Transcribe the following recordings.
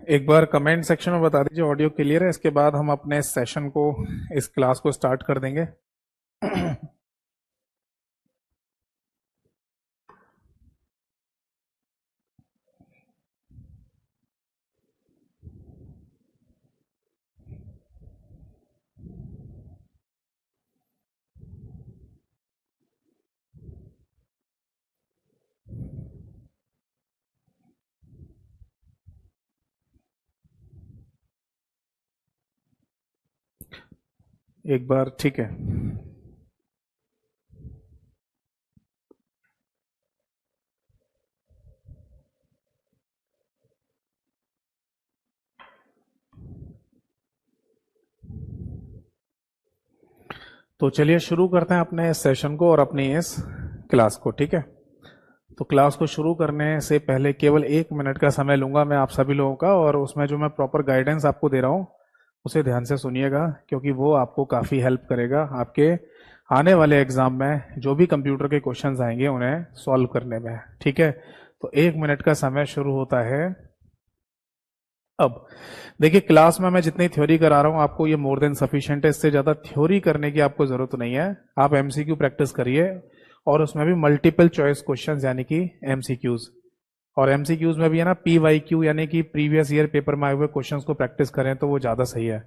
एक बार comment section में बता दीजिए ऑडियो क्लियर है। इसके बाद हम अपने सेशन को, इस क्लास को स्टार्ट कर देंगे। एक बार ठीक है। तो चलिए शुरू करते हैं अपने इस सेशन को और अपनी इस क्लास को। ठीक है, तो क्लास को शुरू करने से पहले केवल 1 मिनट का समय लूंगा मैं आप सभी लोगों का, और उसमें जो मैं प्रॉपर गाइडेंस आपको दे रहा हूँ उसे ध्यान से सुनिएगा, क्योंकि वो आपको काफ़ी हेल्प करेगा आपके आने वाले एग्जाम में जो भी कंप्यूटर के क्वेश्चंस आएंगे उन्हें सॉल्व करने में। ठीक है, तो 1 मिनट का समय शुरू होता है अब। देखिए, क्लास में मैं जितनी थ्योरी करा रहा हूँ आपको ये मोर देन सफिशिएंट है। इससे ज़्यादा थ्योरी करने की आपको ज़रूरत नहीं है। आप एमसीक्यू प्रैक्टिस करिए, और उसमें भी मल्टीपल चॉइस क्वेश्चंस यानी कि एमसीक्यूज। और एमसीक्यूज में भी है ना पीवाईक्यू यानी कि प्रीवियस ईयर पेपर में आए हुए क्वेश्चंस को प्रैक्टिस करें तो वो ज़्यादा सही है।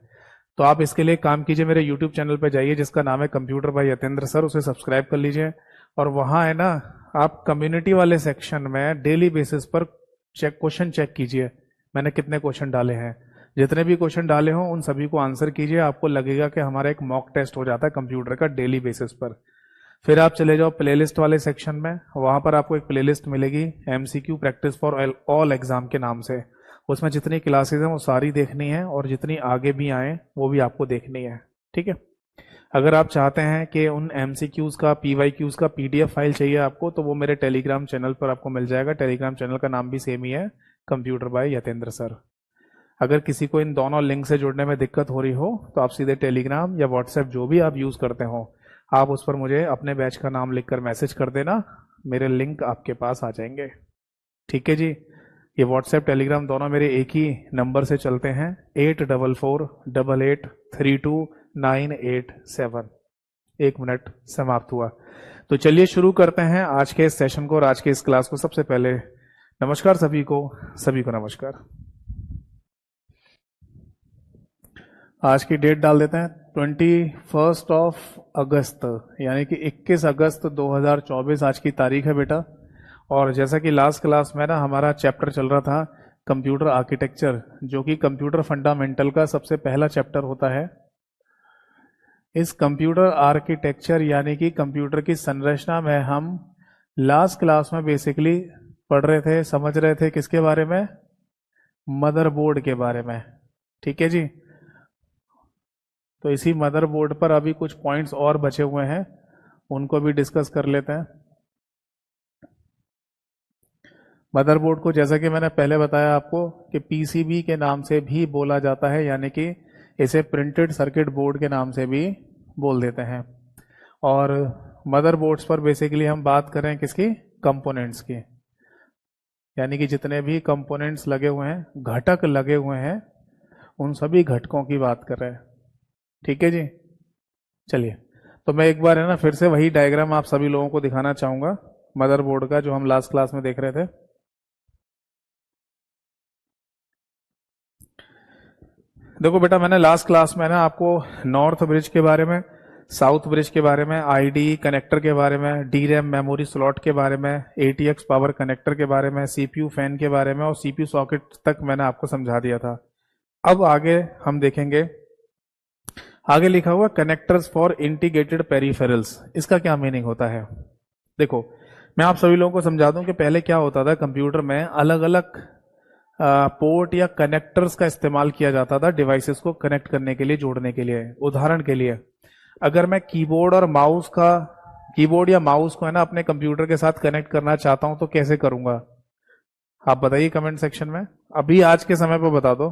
तो आप इसके लिए काम कीजिए, मेरे यूट्यूब चैनल पर जाइए जिसका नाम है कंप्यूटर बाय यतेंद्र सर, उसे सब्सक्राइब कर लीजिए। और वहाँ है ना, आप कम्युनिटी वाले सेक्शन में डेली बेसिस पर क्वेश्चन चेक कीजिए मैंने कितने क्वेश्चन डाले हैं। जितने भी क्वेश्चन डाले हों उन सभी को आंसर कीजिए। आपको लगेगा कि हमारा एक मॉक टेस्ट हो जाता है कंप्यूटर का डेली बेसिस पर। फिर आप चले जाओ प्लेलिस्ट वाले सेक्शन में, वहां पर आपको एक प्लेलिस्ट मिलेगी MCQ practice for all exam के नाम से। उसमें जितनी क्लासेस हैं वो सारी देखनी है, और जितनी आगे भी आए वो भी आपको देखनी है। ठीक है, अगर आप चाहते हैं कि उन एमसीक्यूज का पीवाईक्यूज का पीडीएफ फाइल चाहिए आपको, तो वो मेरे टेलीग्राम चैनल पर आपको मिल जाएगा। टेलीग्राम चैनल का नाम भी सेम ही है, कंप्यूटर बाय यतेंद्र सर। अगर किसी को इन दोनों लिंक से जुड़ने में दिक्कत हो रही हो तो आप सीधे टेलीग्राम या व्हाट्सएप जो भी आप यूज करते हो, आप उस पर मुझे अपने बैच का नाम लिखकर मैसेज कर देना, मेरे लिंक आपके पास आ जाएंगे। ठीक है जी, ये व्हाट्सएप टेलीग्राम दोनों मेरे एक ही नंबर से चलते हैं, 8448832987। 1 मिनट समाप्त हुआ। तो चलिए शुरू करते हैं आज के इस सेशन को और आज के इस क्लास को। सबसे पहले नमस्कार सभी को, सभी को नमस्कार। आज की डेट डाल देते हैं 21 अगस्त, यानी कि 21 अगस्त 2024 आज की तारीख है बेटा। और जैसा कि लास्ट क्लास में ना हमारा चैप्टर चल रहा था कंप्यूटर आर्किटेक्चर, जो कि कंप्यूटर फंडामेंटल का सबसे पहला चैप्टर होता है। इस कंप्यूटर आर्किटेक्चर यानी कि कंप्यूटर की संरचना में हम लास्ट क्लास में बेसिकली पढ़ रहे थे, समझ रहे थे किसके बारे में? मदरबोर्ड के बारे में। ठीक है जी, तो इसी मदरबोर्ड पर अभी कुछ पॉइंट्स और बचे हुए हैं, उनको भी डिस्कस कर लेते हैं। मदरबोर्ड को जैसा कि मैंने पहले बताया आपको कि पीसीबी के नाम से भी बोला जाता है, यानी कि इसे प्रिंटेड सर्किट बोर्ड के नाम से भी बोल देते हैं। और मदरबोर्ड्स पर बेसिकली हम बात करें किसकी? कंपोनेंट्स की, यानी कि जितने भी कंपोनेंट्स लगे हुए हैं, घटक लगे हुए हैं, उन सभी घटकों की बात कर रहे हैं। ठीक है जी, चलिए तो मैं एक बार है ना फिर से वही डायग्राम आप सभी लोगों को दिखाना चाहूंगा मदरबोर्ड का, जो हम लास्ट क्लास में देख रहे थे। देखो बेटा, मैंने लास्ट क्लास में ना आपको नॉर्थ ब्रिज के बारे में, साउथ ब्रिज के बारे में, आईडी कनेक्टर के बारे में, डी रैम मेमोरी स्लॉट के बारे में, एटीएक्स पावर कनेक्टर के बारे में, सीपीयू फैन के बारे में और सीपीयू सॉकेट तक मैंने आपको समझा दिया था। अब आगे हम देखेंगे, आगे लिखा हुआ कनेक्टर्स फॉर इंटीग्रेटेड पेरिफेरल्स। इसका क्या मीनिंग होता है? देखो, मैं आप सभी लोगों को समझा दूं कि पहले क्या होता था, कंप्यूटर में अलग अलग पोर्ट या कनेक्टर्स का इस्तेमाल किया जाता था डिवाइसेस को कनेक्ट करने के लिए, जोड़ने के लिए। उदाहरण के लिए, अगर मैं कीबोर्ड या माउस को है ना अपने कंप्यूटर के साथ कनेक्ट करना चाहता हूं तो कैसे करूंगा? आप बताइए कमेंट सेक्शन में, अभी आज के समय पर बता दो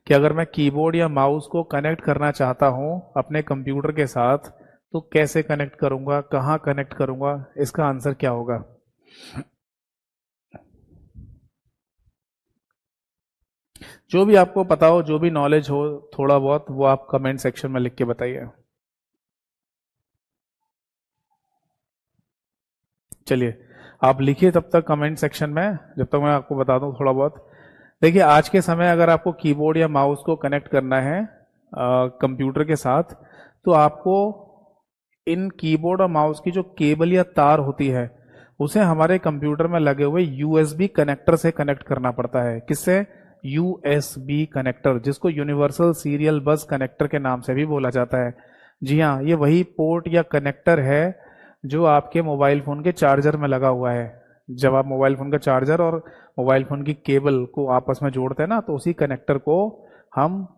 कि अगर मैं कीबोर्ड या माउस को कनेक्ट करना चाहता हूं अपने कंप्यूटर के साथ तो कैसे कनेक्ट करूंगा, कहां कनेक्ट करूंगा? इसका आंसर क्या होगा? जो भी आपको पता हो, जो भी नॉलेज हो थोड़ा बहुत, वो आप कमेंट सेक्शन में लिख के बताइए। चलिए, आप लिखिए तब तक कमेंट सेक्शन में, जब तक मैं आपको बता दूं थोड़ा बहुत। देखिए, आज के समय अगर आपको कीबोर्ड या माउस को कनेक्ट करना है कंप्यूटर के साथ, तो आपको इन कीबोर्ड और माउस की जो केबल या तार होती है, उसे हमारे कंप्यूटर में लगे हुए यूएसबी कनेक्टर से कनेक्ट करना पड़ता है। किससे? यूएसबी कनेक्टर, जिसको यूनिवर्सल सीरियल बस कनेक्टर के नाम से भी बोला जाता है। जी हाँ, ये वही पोर्ट या कनेक्टर है जो आपके मोबाइल फोन के चार्जर में लगा हुआ है। जब आप मोबाइल फोन का चार्जर और मोबाइल फोन की केबल को आपस में जोड़ते हैं ना, तो उसी कनेक्टर को हम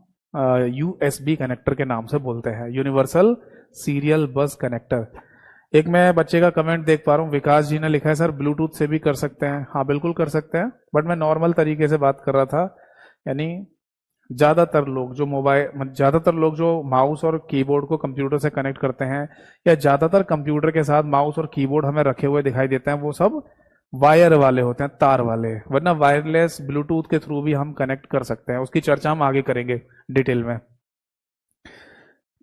यूएसबी कनेक्टर के नाम से बोलते हैं, यूनिवर्सल सीरियल बस कनेक्टर। एक मैं बच्चे का कमेंट देख पा रहा हूँ, विकास जी ने लिखा है सर ब्लूटूथ से भी कर सकते हैं। हाँ बिल्कुल कर सकते हैं, बट मैं नॉर्मल तरीके से बात कर रहा था। यानी ज्यादातर लोग जो माउस और कीबोर्ड को कंप्यूटर से कनेक्ट करते हैं, या ज्यादातर कंप्यूटर के साथ माउस और कीबोर्ड हमें रखे हुए दिखाई देते हैं, वो सब वायर वाले होते हैं, तार वाले। वरना वायरलेस ब्लूटूथ के थ्रू भी हम कनेक्ट कर सकते हैं, उसकी चर्चा हम आगे करेंगे डिटेल में।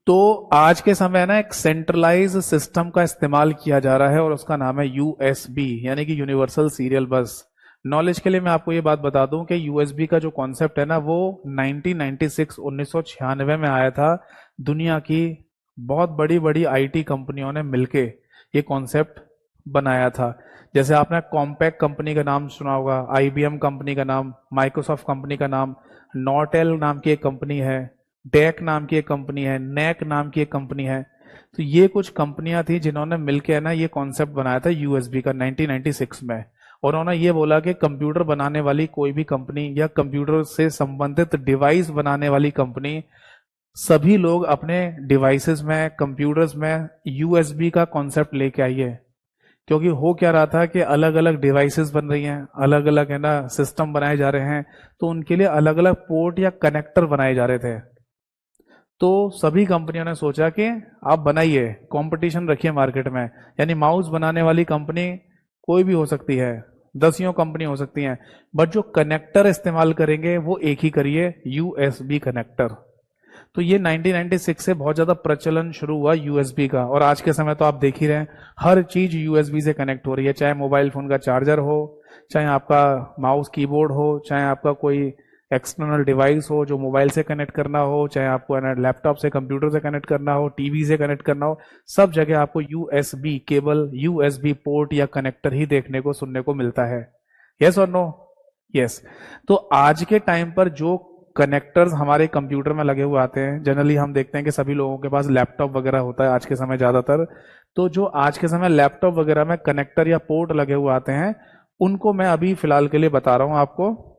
तो आज के समय ना एक सेंट्रलाइज सिस्टम का इस्तेमाल किया जा रहा है, और उसका नाम है यूएसबी, यानी कि यूनिवर्सल सीरियल बस। नॉलेज के लिए मैं आपको ये बात बता दूं कि यूएसबी का जो कॉन्सेप्ट है ना, वो 1996 में आया था। दुनिया की बहुत बड़ी बड़ी आईटी कंपनियों ने मिलके ये कॉन्सेप्ट बनाया था। जैसे आपने कॉम्पैक्ट कंपनी का नाम सुना होगा, आईबीएम कंपनी का नाम, माइक्रोसॉफ्ट कंपनी का नाम, नॉर्टेल नाम की एक कंपनी है, डेक नाम की एक कंपनी है, नेक नाम की एक कंपनी है। तो ये कुछ कंपनियां थी जिन्होंने मिलकर ना ये कॉन्सेप्ट बनाया था यूएसबी का 1996 में। और उन्होंने ये बोला कि कंप्यूटर बनाने वाली कोई भी कंपनी या कंप्यूटर से संबंधित डिवाइस बनाने वाली कंपनी, सभी लोग अपने डिवाइसेस में, कंप्यूटर्स में यूएसबी का कॉन्सेप्ट लेके आइए। क्योंकि हो क्या रहा था कि अलग अलग डिवाइसेस बन रही हैं, अलग अलग है ना सिस्टम बनाए जा रहे हैं, तो उनके लिए अलग अलग पोर्ट या कनेक्टर बनाए जा रहे थे। तो सभी कंपनियों ने सोचा कि आप बनाइए, कंपटीशन रखिए मार्केट में। यानी माउस बनाने वाली कंपनी कोई भी हो सकती है, दसियों कंपनी हो सकती हैं, बट जो कनेक्टर इस्तेमाल करेंगे वो एक ही करिए, यूएसबी कनेक्टर। तो ये 1996 से बहुत ज्यादा प्रचलन शुरू हुआ यूएसबी का, और आज के समय तो आप देख ही रहे हैं, हर चीज यूएसबी से कनेक्ट हो रही है। चाहे मोबाइल फोन का चार्जर हो, चाहे आपका माउस कीबोर्ड हो, चाहे आपका कोई एक्सटर्नल डिवाइस हो जो मोबाइल से कनेक्ट करना हो, चाहे आपको लैपटॉप से, कंप्यूटर से कनेक्ट करना हो, टीवी से कनेक्ट करना हो, सब जगह आपको यूएसबी केबल, यूएसबी पोर्ट या कनेक्टर ही देखने को, सुनने को मिलता है। यस और नो? यस। तो आज के टाइम पर जो कनेक्टर्स हमारे कंप्यूटर में लगे हुए आते हैं, जनरली हम देखते हैं कि सभी लोगों के पास लैपटॉप वगैरह होता है आज के समय ज्यादातर। तो जो आज के समय लैपटॉप वगैरह में कनेक्टर या पोर्ट लगे हुए आते हैं, उनको मैं अभी फिलहाल के लिए बता रहा हूं आपको।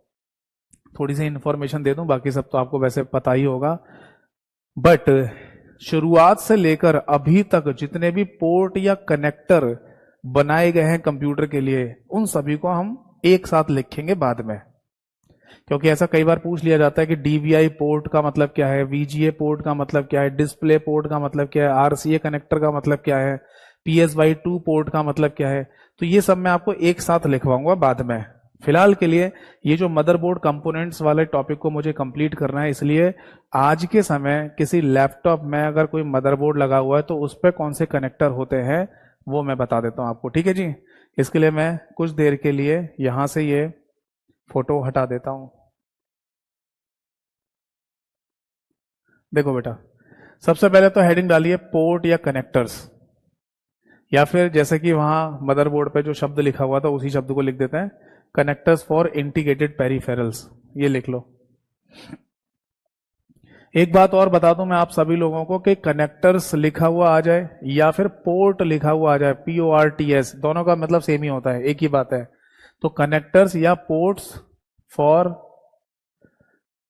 थोड़ी सी इंफॉर्मेशन दे दूं, बाकी सब तो आपको वैसे पता ही होगा। बट शुरुआत से लेकर अभी तक जितने भी पोर्ट या कनेक्टर बनाए गए हैं कंप्यूटर के लिए, उन सभी को हम एक साथ लिखेंगे बाद में। क्योंकि ऐसा कई बार पूछ लिया जाता है कि डीवीआई पोर्ट का मतलब क्या है, वीजीए पोर्ट का मतलब क्या है, डिस्प्ले पोर्ट का मतलब क्या है, आरसीए कनेक्टर का मतलब क्या है, PSY2 पोर्ट का मतलब क्या है। तो ये सब मैं आपको एक साथ लिखवाऊंगा बाद में। फिलहाल के लिए ये जो मदरबोर्ड कंपोनेंट्स वाले टॉपिक को मुझे कंप्लीट करना है, इसलिए आज के समय किसी लैपटॉप में अगर कोई मदरबोर्ड लगा हुआ है तो उस पर कौन से कनेक्टर होते हैं वो मैं बता देता हूं आपको। ठीक है जी? इसके लिए मैं कुछ देर के लिए यहां से ये फोटो हटा देता हूं। देखो बेटा, सबसे पहले तो हेडिंग डालिए पोर्ट या कनेक्टर्स, या फिर जैसे कि वहां मदरबोर्ड पे जो शब्द लिखा हुआ था उसी शब्द को लिख देते हैं, कनेक्टर्स फॉर इंटीग्रेटेड पेरिफेरल्स, ये लिख लो। एक बात और बता दूं मैं आप सभी लोगों को कि कनेक्टर्स लिखा हुआ आ जाए या फिर पोर्ट लिखा हुआ आ जाए, PORTS, दोनों का मतलब सेम ही होता है, एक ही बात है। तो कनेक्टर्स या पोर्ट्स फॉर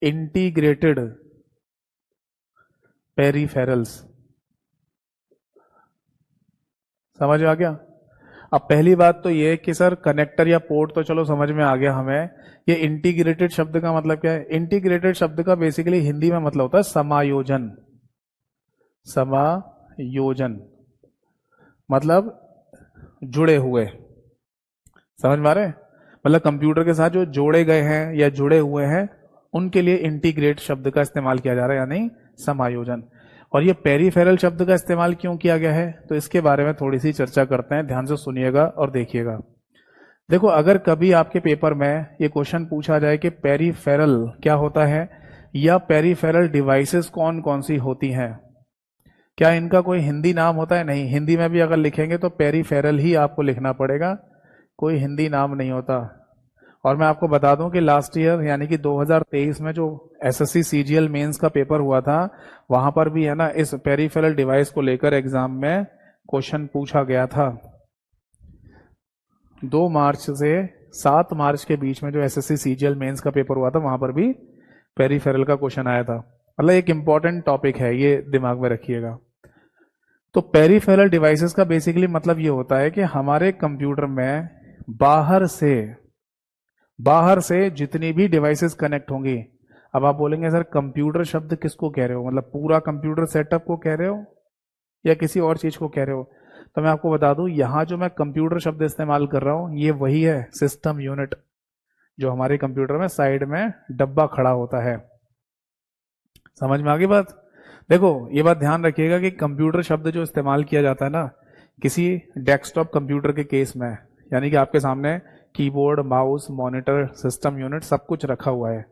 इंटीग्रेटेड पेरिफेरल्स, समझ में आ गया? अब पहली बात तो ये कि सर कनेक्टर या पोर्ट तो चलो समझ में आ गया हमें, ये इंटीग्रेटेड शब्द का मतलब क्या है? इंटीग्रेटेड शब्द का बेसिकली हिंदी में मतलब होता है समायोजन। समायोजन मतलब जुड़े हुए, समझ में आ रहे हैं? मतलब कंप्यूटर के साथ जो जोड़े गए हैं या जुड़े हुए हैं, उनके लिए इंटीग्रेट शब्द का इस्तेमाल किया जा रहा है, यानी समायोजन। और ये पेरिफेरल शब्द का इस्तेमाल क्यों किया गया है, तो इसके बारे में थोड़ी सी चर्चा करते हैं, ध्यान से सुनिएगा और देखिएगा। देखो, अगर कभी आपके पेपर में ये क्वेश्चन पूछा जाए कि पेरिफेरल क्या होता है या पेरिफेरल डिवाइसेस कौन कौन सी होती हैं, क्या इनका कोई हिंदी नाम होता है? नहीं, हिंदी में भी अगर लिखेंगे तो पेरिफेरल ही आपको लिखना पड़ेगा, कोई हिंदी नाम नहीं होता। और मैं आपको बता दूं कि लास्ट ईयर यानी कि 2023 में जो एसएससी सीजीएल मेंस का पेपर हुआ था, वहां पर भी है ना इस पेरिफेरल डिवाइस को लेकर एग्जाम में क्वेश्चन पूछा गया था। 2 मार्च से 7 मार्च के बीच में जो एसएससी सीजीएल मेंस का पेपर हुआ था, वहां पर भी पेरिफेरल का क्वेश्चन आया था। मतलब एक इंपॉर्टेंट टॉपिक है, ये दिमाग में रखिएगा। तो पेरिफेरल डिवाइसेस का बेसिकली मतलब ये होता है कि हमारे कंप्यूटर में बाहर से जितनी भी डिवाइसेस कनेक्ट होंगी। अब आप बोलेंगे सर कंप्यूटर शब्द किसको कह रहे हो, मतलब पूरा कंप्यूटर सेटअप को कह रहे हो या किसी और चीज को कह रहे हो? तो मैं आपको बता दूं, यहां जो मैं कंप्यूटर शब्द इस्तेमाल कर रहा हूं ये वही है सिस्टम यूनिट, जो हमारे कंप्यूटर में साइड में डब्बा खड़ा होता है। समझ में आ गई बात? देखो, ये बात ध्यान रखिएगा कि कंप्यूटर शब्द जो इस्तेमाल किया जाता है ना किसी डेस्कटॉप कंप्यूटर के केस में, यानी कि आपके सामने keyboard, mouse, monitor, system unit सब कुछ रखा हुआ है।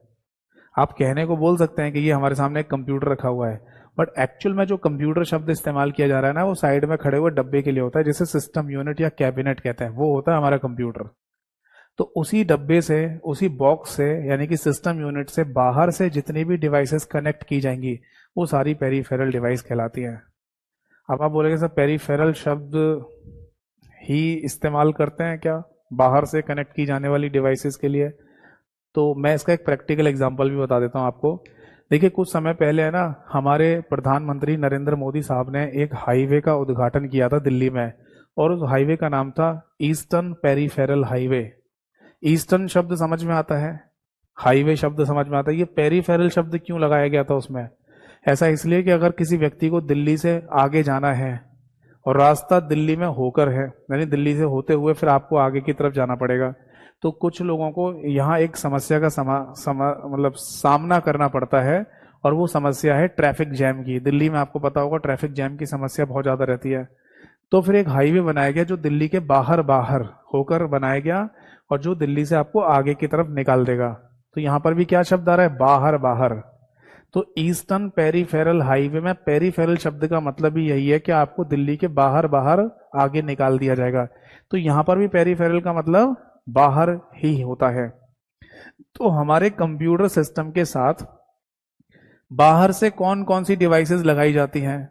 आप कहने को बोल सकते हैं कि ये हमारे सामने एक कंप्यूटर रखा हुआ है, बट एक्चुअल में जो कंप्यूटर शब्द इस्तेमाल किया जा रहा है ना, वो साइड में खड़े हुए डब्बे के लिए होता है, जिसे सिस्टम यूनिट या कैबिनेट कहते हैं, वो होता है हमारा कंप्यूटर। तो उसी डब्बे से, उसी बॉक्स से, यानी कि सिस्टम यूनिट से बाहर से जितनी भी डिवाइसेस कनेक्ट की जाएंगी वो सारी पेरिफेरल डिवाइस कहलाती हैं। अब आप बोलेंगे सर पेरिफेरल शब्द ही इस्तेमाल करते हैं क्या बाहर से कनेक्ट की जाने वाली डिवाइसेस के लिए? तो मैं इसका एक प्रैक्टिकल एग्जांपल भी बता देता हूं आपको। देखिए, कुछ समय पहले है ना हमारे प्रधानमंत्री नरेंद्र मोदी साहब ने एक हाईवे का उद्घाटन किया था दिल्ली में, और उस हाईवे का नाम था ईस्टर्न पेरिफेरल हाईवे। ईस्टर्न शब्द समझ में आता है, हाईवे शब्द समझ में आता है, ये पेरिफेरल शब्द क्यों लगाया गया था उसमें? ऐसा इसलिए कि अगर किसी व्यक्ति को दिल्ली से आगे जाना है और रास्ता दिल्ली में होकर है, यानी दिल्ली से होते हुए फिर आपको आगे की तरफ जाना पड़ेगा, तो कुछ लोगों को यहाँ एक समस्या का मतलब सामना करना पड़ता है, और वो समस्या है ट्रैफिक जैम की। दिल्ली में आपको पता होगा ट्रैफिक जैम की समस्या बहुत ज्यादा रहती है। तो फिर एक हाईवे बनाया गया जो दिल्ली के बाहर बाहर होकर बनाया गया, और जो दिल्ली से आपको आगे की तरफ निकाल देगा। तो यहां पर भी क्या शब्द आ रहा है? बाहर बाहर। तो ईस्टर्न पेरिफेरल हाईवे में पेरिफेरल शब्द का मतलब ही यही है कि आपको दिल्ली के बाहर बाहर आगे निकाल दिया जाएगा। तो यहां पर भी पेरिफेरल का मतलब बाहर ही होता है। तो हमारे कंप्यूटर सिस्टम के साथ बाहर से कौन कौन सी डिवाइसेस लगाई जाती हैं?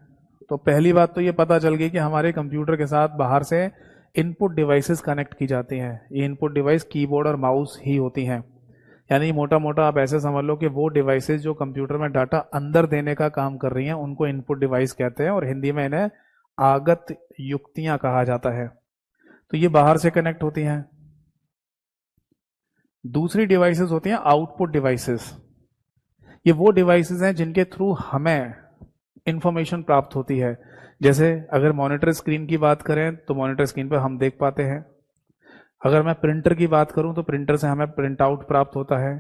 तो पहली बात तो ये पता चल गई कि हमारे कंप्यूटर के साथ बाहर से इनपुट डिवाइसेस कनेक्ट की जाती हैं। ये इनपुट डिवाइस कीबोर्ड और माउस ही होती हैं। यानी मोटा मोटा आप ऐसे समझ लो कि वो डिवाइसेस जो कंप्यूटर में डाटा अंदर देने का काम कर रही हैं उनको इनपुट डिवाइस कहते हैं, और हिंदी में इन्हें आगत युक्तियां कहा जाता है। तो ये बाहर से कनेक्ट होती हैं। दूसरी डिवाइसेस होती हैं आउटपुट डिवाइसेस। ये वो डिवाइसेस हैं जिनके थ्रू हमें इंफॉर्मेशन प्राप्त होती है। जैसे अगर मॉनिटर स्क्रीन की बात करें तो मॉनिटर स्क्रीन पर हम देख पाते हैं। अगर मैं प्रिंटर की बात करूं तो प्रिंटर से हमें प्रिंट आउट प्राप्त होता है।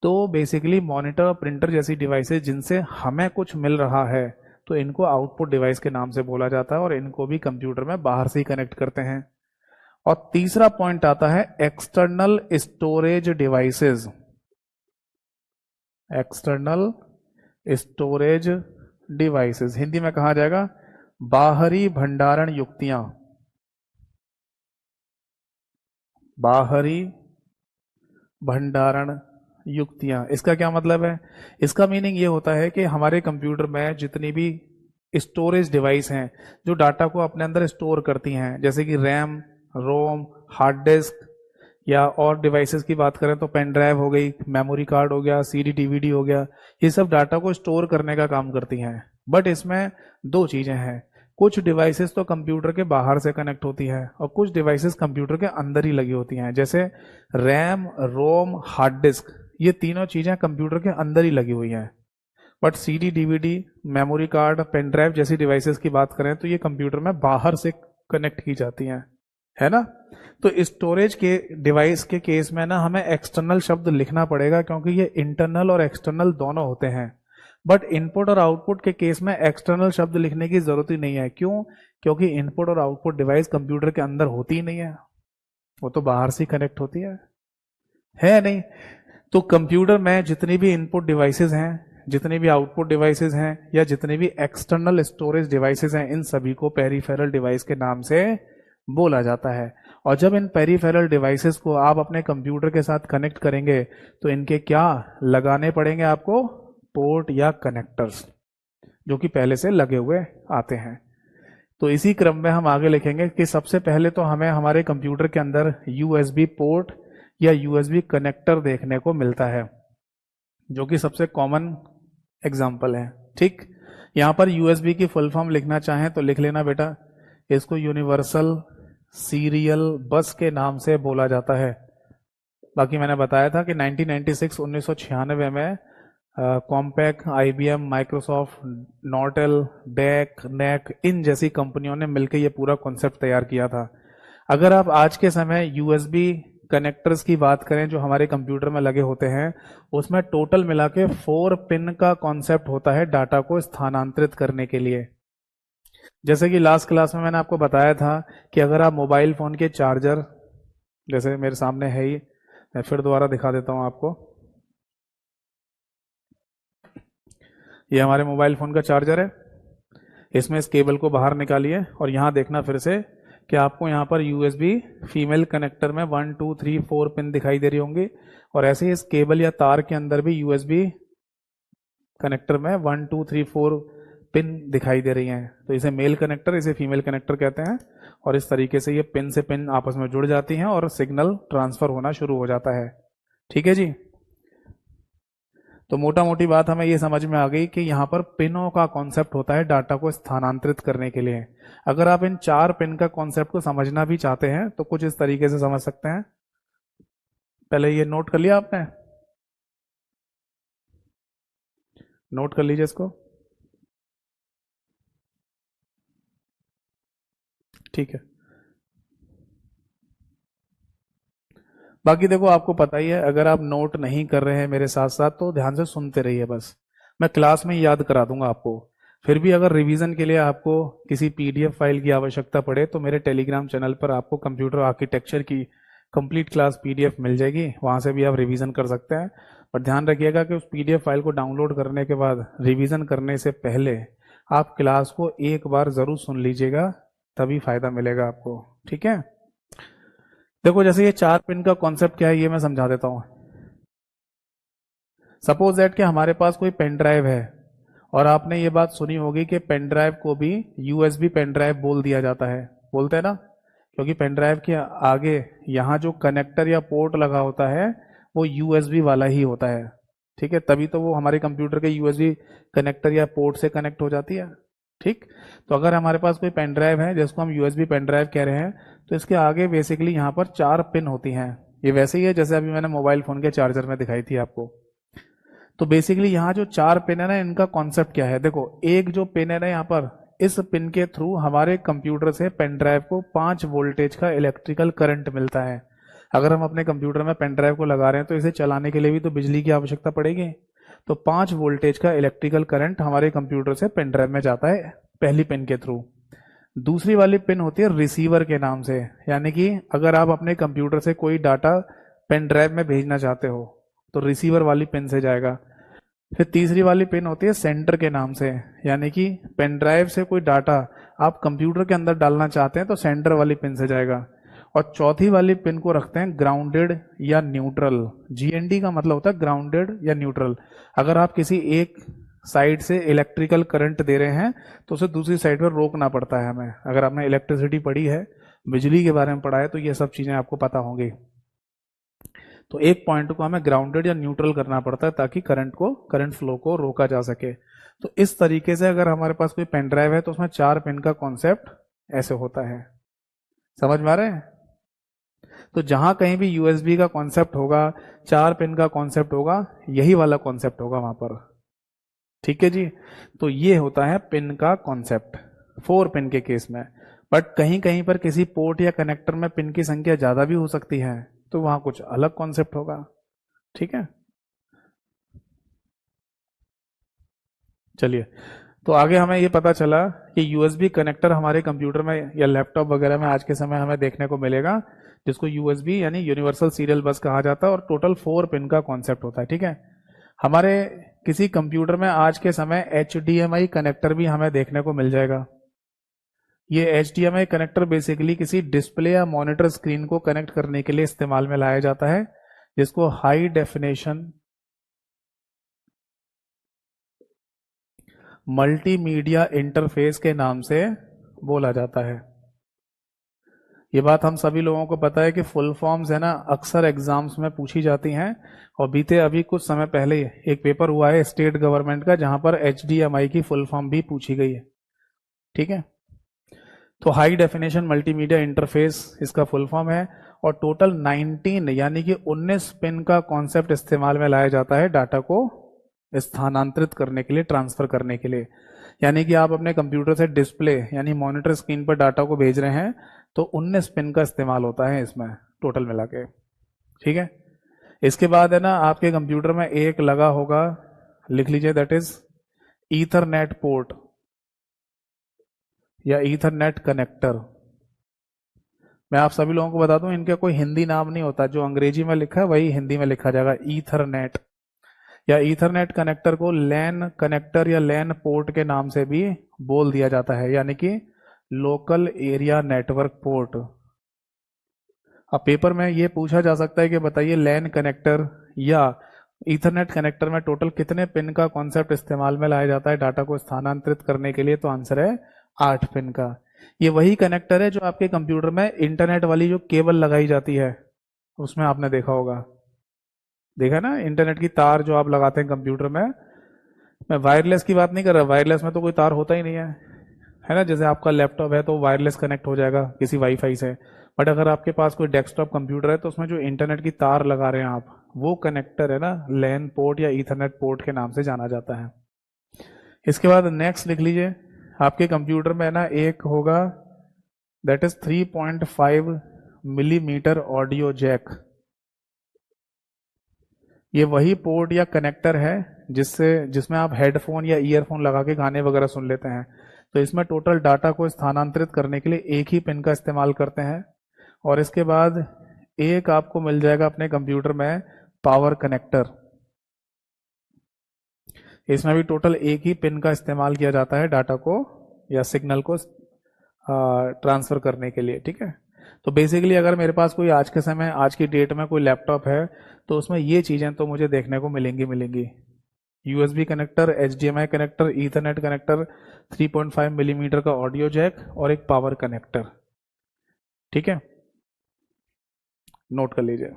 तो बेसिकली मॉनिटर, प्रिंटर जैसी डिवाइसेस जिनसे हमें कुछ मिल रहा है, तो इनको आउटपुट डिवाइस के नाम से बोला जाता है, और इनको भी कंप्यूटर में बाहर से ही कनेक्ट करते हैं। और तीसरा पॉइंट आता है external storage devices. External storage devices Hindi में कहा जाएगा बाहरी भंडारण युक्तियां। बाहरी भंडारण युक्तियां, इसका क्या मतलब है? इसका मीनिंग ये होता है कि हमारे कंप्यूटर में जितनी भी स्टोरेज डिवाइस हैं जो डाटा को अपने अंदर स्टोर करती हैं, जैसे कि रैम, रोम, हार्ड डिस्क, या और डिवाइसेस की बात करें तो पेन ड्राइव हो गई, मेमोरी कार्ड हो गया, सीडी डीवीडी हो गया, ये सब डाटा को स्टोर करने का काम करती हैं। बट इसमें दो चीजें हैं, कुछ डिवाइसेस तो कंप्यूटर के बाहर से कनेक्ट होती है और कुछ डिवाइसेस कंप्यूटर के अंदर ही लगी होती हैं। जैसे रैम, रोम, हार्ड डिस्क, ये तीनों चीजें कंप्यूटर के अंदर ही लगी हुई हैं। But CD DVD, memory card, pen drive जैसी डिवाइसेस की बात करें तो ये कंप्यूटर में बाहर से कनेक्ट की जाती हैं। है ना। तो स्टोरेज के डिवाइस के केस में ना हमें एक्सटर्नल शब्द लिखना पड़ेगा, क्योंकि ये इंटरनल और एक्सटर्नल दोनों होते हैं। बट इनपुट और आउटपुट के केस में एक्सटर्नल शब्द लिखने की जरूरत ही नहीं है। क्यों? क्योंकि इनपुट और आउटपुट डिवाइस कंप्यूटर के अंदर होती ही नहीं है, वो तो बाहर से कनेक्ट होती है नहीं। तो कंप्यूटर में जितनी भी इनपुट डिवाइसेस हैं, जितनी भी आउटपुट डिवाइसेस हैं, या जितनी भी एक्सटर्नल स्टोरेज डिवाइसेस हैं, इन सभी को पेरिफेरल डिवाइस के नाम से बोला जाता है। और जब इन पेरिफेरल डिवाइसेस को आप अपने कंप्यूटर के साथ कनेक्ट करेंगे तो इनके क्या लगाने पड़ेंगे आपको? पोर्ट या कनेक्टर्स, जो कि पहले से लगे हुए आते हैं। तो इसी क्रम में हम आगे लिखेंगे कि सबसे पहले तो हमें हमारे कंप्यूटर के अंदर यूएसबी पोर्ट या यूएसबी कनेक्टर देखने को मिलता है, जो कि सबसे कॉमन एग्जाम्पल है। ठीक, यहां पर यूएसबी की फुल फॉर्म लिखना चाहें तो लिख लेना बेटा, इसको यूनिवर्सल सीरियल बस के नाम से बोला जाता है। बाकी मैंने बताया था कि 1996 में Compaq, IBM, Microsoft, Nortel, DEC, NEC, इन जैसी कंपनियों ने मिलकर ये पूरा कॉन्सेप्ट तैयार किया था। अगर आप आज के समय यूएसबी कनेक्टर्स की बात करें जो हमारे कंप्यूटर में लगे होते हैं, उसमें टोटल मिला के 4 पिन का कॉन्सेप्ट होता है डाटा को स्थानांतरित करने के लिए। जैसे कि लास्ट क्लास में मैंने आपको बताया था कि अगर आप मोबाइल फोन के चार्जर, जैसे मेरे सामने है ही, मैं फिर दोबारा दिखा देता हूं आपको, ये हमारे मोबाइल फोन का चार्जर है। इसमें इस केबल को बाहर निकालिए और यहां देखना फिर से कि आपको यहां पर यूएसबी फीमेल कनेक्टर में 1 2 3 4 पिन दिखाई दे रही होंगी, और ऐसे ही इस केबल या तार के अंदर भी यूएसबी कनेक्टर में 1 2 3 4 पिन दिखाई दे रही हैं। तो इसे मेल कनेक्टर, इसे फीमेल कनेक्टर कहते हैं। और इस तरीके से ये पिन से पिन आपस में जुड़ जाती हैं और सिग्नल ट्रांसफर होना शुरू हो जाता है। ठीक है जी। तो मोटा मोटी बात हमें ये समझ में आ गई कि यहाँ पर पिनों का कॉन्सेप्ट होता है डाटा को स्थानांतरित करने के लिए। अगर आप इन 4 पिन का कॉन्सेप्ट को समझना भी चाहते हैं तो कुछ इस तरीके से समझ सकते हैं। पहले ये नोट कर लिया आपने, नोट कर लीजिए इसको। ठीक है। बाकी देखो, आपको पता ही है, अगर आप नोट नहीं कर रहे हैं मेरे साथ साथ तो ध्यान से सुनते रहिए बस। मैं क्लास में ही याद करा दूंगा आपको। फिर भी अगर रिवीजन के लिए आपको किसी पीडीएफ फाइल की आवश्यकता पड़े तो मेरे टेलीग्राम चैनल पर आपको कंप्यूटर आर्किटेक्चर की कंप्लीट क्लास पीडीएफ मिल जाएगी, वहां से भी आप रिवीजन कर सकते हैं। पर ध्यान रखिएगा कि उस पीडीएफ फाइल को डाउनलोड करने के बाद रिवीजन करने से पहले आप क्लास को एक बार जरूर सुन लीजिएगा, तभी फायदा मिलेगा आपको। ठीक है। देखो, जैसे ये 4 पिन का कॉन्सेप्ट क्या है ये मैं समझा देता हूं। सपोज दैट कि हमारे पास कोई पेन ड्राइव है, और आपने ये बात सुनी होगी कि पेन ड्राइव को भी यूएसबी पेन ड्राइव बोल दिया जाता है, बोलते हैं ना, क्योंकि पेन ड्राइव के आगे यहाँ जो कनेक्टर या पोर्ट लगा होता है वो यूएसबी वाला ही होता है। ठीक है, तभी तो वो हमारे कंप्यूटर के यूएसबी कनेक्टर या पोर्ट से कनेक्ट हो जाती है। ठीक, तो अगर हमारे पास कोई पेन ड्राइव है जिसको हम यूएसबी पेन ड्राइव कह रहे हैं, तो इसके आगे बेसिकली यहाँ पर 4 पिन होती हैं। ये वैसे ही है जैसे अभी मैंने मोबाइल फोन के चार्जर में दिखाई थी आपको। तो बेसिकली यहाँ जो 4 पिन है ना, इनका कॉन्सेप्ट क्या है? देखो, एक जो पिन है ना यहाँ पर, इस पिन के थ्रू हमारे कंप्यूटर से पेन ड्राइव को 5 वोल्टेज का इलेक्ट्रिकल करंट मिलता है। अगर हम अपने कंप्यूटर में पेन ड्राइव को लगा रहे हैं तो इसे चलाने के लिए भी तो बिजली की आवश्यकता पड़ेगी। तो 5 वोल्टेज का इलेक्ट्रिकल करंट हमारे कंप्यूटर से पेन ड्राइव में जाता है पहली पिन के थ्रू। दूसरी वाली पिन होती है रिसीवर के नाम से, यानी कि अगर आप अपने कंप्यूटर से कोई डाटा पेन ड्राइव में भेजना चाहते हो तो रिसीवर वाली पिन से जाएगा। फिर तीसरी वाली पिन होती है सेंटर के नाम से, यानी कि पेन ड्राइव से कोई डाटा आप कंप्यूटर के अंदर डालना चाहते हैं तो सेंटर वाली पिन से जाएगा। और चौथी वाली पिन को रखते हैं ग्राउंडेड या न्यूट्रल। जीएनडी का मतलब होता है ग्राउंडेड या न्यूट्रल। अगर आप किसी एक साइड से इलेक्ट्रिकल करंट दे रहे हैं तो उसे दूसरी साइड पर रोकना पड़ता है हमें। अगर आपने इलेक्ट्रिसिटी पढ़ी है, बिजली के बारे में पढ़ा है, तो ये सब चीजें आपको पता होंगी। तो एक पॉइंट को हमें ग्राउंडेड या न्यूट्रल करना पड़ता है ताकि करंट फ्लो को रोका जा सके। तो इस तरीके से अगर हमारे पास कोई पेन ड्राइव है तो उसमें 4 पिन का कॉन्सेप्ट ऐसे होता है। समझ में आ रहे हैं? तो जहां कहीं भी यूएसबी का कॉन्सेप्ट होगा, 4 पिन का कॉन्सेप्ट होगा, यही वाला कॉन्सेप्ट होगा वहां पर। ठीक है जी। तो ये होता है पिन का कॉन्सेप्ट 4 पिन के केस में। बट कहीं कहीं पर किसी पोर्ट या कनेक्टर में पिन की संख्या ज्यादा भी हो सकती है, तो वहां कुछ अलग कॉन्सेप्ट होगा। ठीक है, चलिए। तो आगे हमें ये पता चला कि यूएसबी कनेक्टर हमारे कंप्यूटर में या लैपटॉप वगैरह में आज के समय हमें देखने को मिलेगा, जिसको यूएसबी यानी यूनिवर्सल सीरियल बस कहा जाता है, और टोटल 4 पिन का कॉन्सेप्ट होता है। ठीक है, हमारे किसी कंप्यूटर में आज के समय HDMI कनेक्टर भी हमें देखने को मिल जाएगा। ये HDMI कनेक्टर बेसिकली किसी डिस्प्ले या मॉनिटर स्क्रीन को कनेक्ट करने के लिए इस्तेमाल में लाया जाता है, जिसको हाई डेफिनेशन मल्टीमीडिया इंटरफेस के नाम से बोला जाता है। ये बात हम सभी लोगों को पता है कि फुल फॉर्म्स है ना, अक्सर एग्जाम्स में पूछी जाती हैं, और बीते अभी कुछ समय पहले एक पेपर हुआ है स्टेट गवर्नमेंट का, जहां पर HDMI की फुल फॉर्म भी पूछी गई है। ठीक है, तो हाई डेफिनेशन मल्टीमीडिया इंटरफेस इसका फुल फॉर्म है, और टोटल 19 यानी कि 19 पिन का कॉन्सेप्ट इस्तेमाल में लाया जाता है डाटा को स्थानांतरित करने के लिए, ट्रांसफर करने के लिए। यानी कि आप अपने कंप्यूटर से डिस्प्ले यानी मॉनिटर स्क्रीन पर डाटा को भेज रहे हैं, तो 19 पिन का इस्तेमाल होता है इसमें टोटल मिला के। ठीक है, इसके बाद है ना, आपके कंप्यूटर में एक लगा होगा, लिख लीजिए, दैट इज ईथरनेट पोर्ट या ईथरनेट कनेक्टर। मैं आप सभी लोगों को बता दूं, इनका कोई हिंदी नाम नहीं होता, जो अंग्रेजी में लिखा है वही हिंदी में लिखा जाएगा, ईथरनेट। या ईथरनेट कनेक्टर को लैन कनेक्टर या लैन पोर्ट के नाम से भी बोल दिया जाता है, यानी कि लोकल एरिया नेटवर्क पोर्ट। अब पेपर में ये पूछा जा सकता है कि बताइए लैन कनेक्टर या ईथरनेट कनेक्टर में टोटल कितने पिन का कॉन्सेप्ट इस्तेमाल में लाया जाता है डाटा को स्थानांतरित करने के लिए, तो आंसर है 8 पिन का। ये वही कनेक्टर है जो आपके कंप्यूटर में इंटरनेट वाली जो केबल लगाई जाती है उसमें आपने देखा होगा, देखा ना, इंटरनेट की तार जो आप लगाते हैं कंप्यूटर में। मैं वायरलेस की बात नहीं कर रहा, वायरलेस में तो कोई तार होता ही नहीं है ना। जैसे आपका लैपटॉप है तो वायरलेस कनेक्ट हो जाएगा किसी वाईफाई से, बट अगर आपके पास कोई डेस्कटॉप कंप्यूटर है तो उसमें जो इंटरनेट की तार लगा रहे हैं आप, वो कनेक्टर है ना, लैन पोर्ट या ईथरनेट पोर्ट के नाम से जाना जाता है। इसके बाद नेक्स्ट लिख लीजिए, आपके कंप्यूटर में ना एक होगा, that is 3.5 millimetre audio jack. ये वही पोर्ट या कनेक्टर है जिसमें आप हेडफोन या ईयरफोन लगा के गाने वगैरह सुन लेते हैं। तो इसमें टोटल डाटा को स्थानांतरित करने के लिए एक ही पिन का इस्तेमाल करते हैं। और इसके बाद एक आपको मिल जाएगा अपने कंप्यूटर में पावर कनेक्टर। इसमें भी टोटल एक ही पिन का इस्तेमाल किया जाता है डाटा को या सिग्नल को ट्रांसफर करने के लिए। ठीक है, तो बेसिकली अगर मेरे पास कोई आज के समय आज की डेट में कोई लैपटॉप है तो उसमें ये चीजें तो मुझे देखने को मिलेंगी। USB connector, HDMI connector, Ethernet connector, 3.5 millimetre का ऑडियो जैक और एक पावर कनेक्टर। ठीक है, नोट कर लीजिए।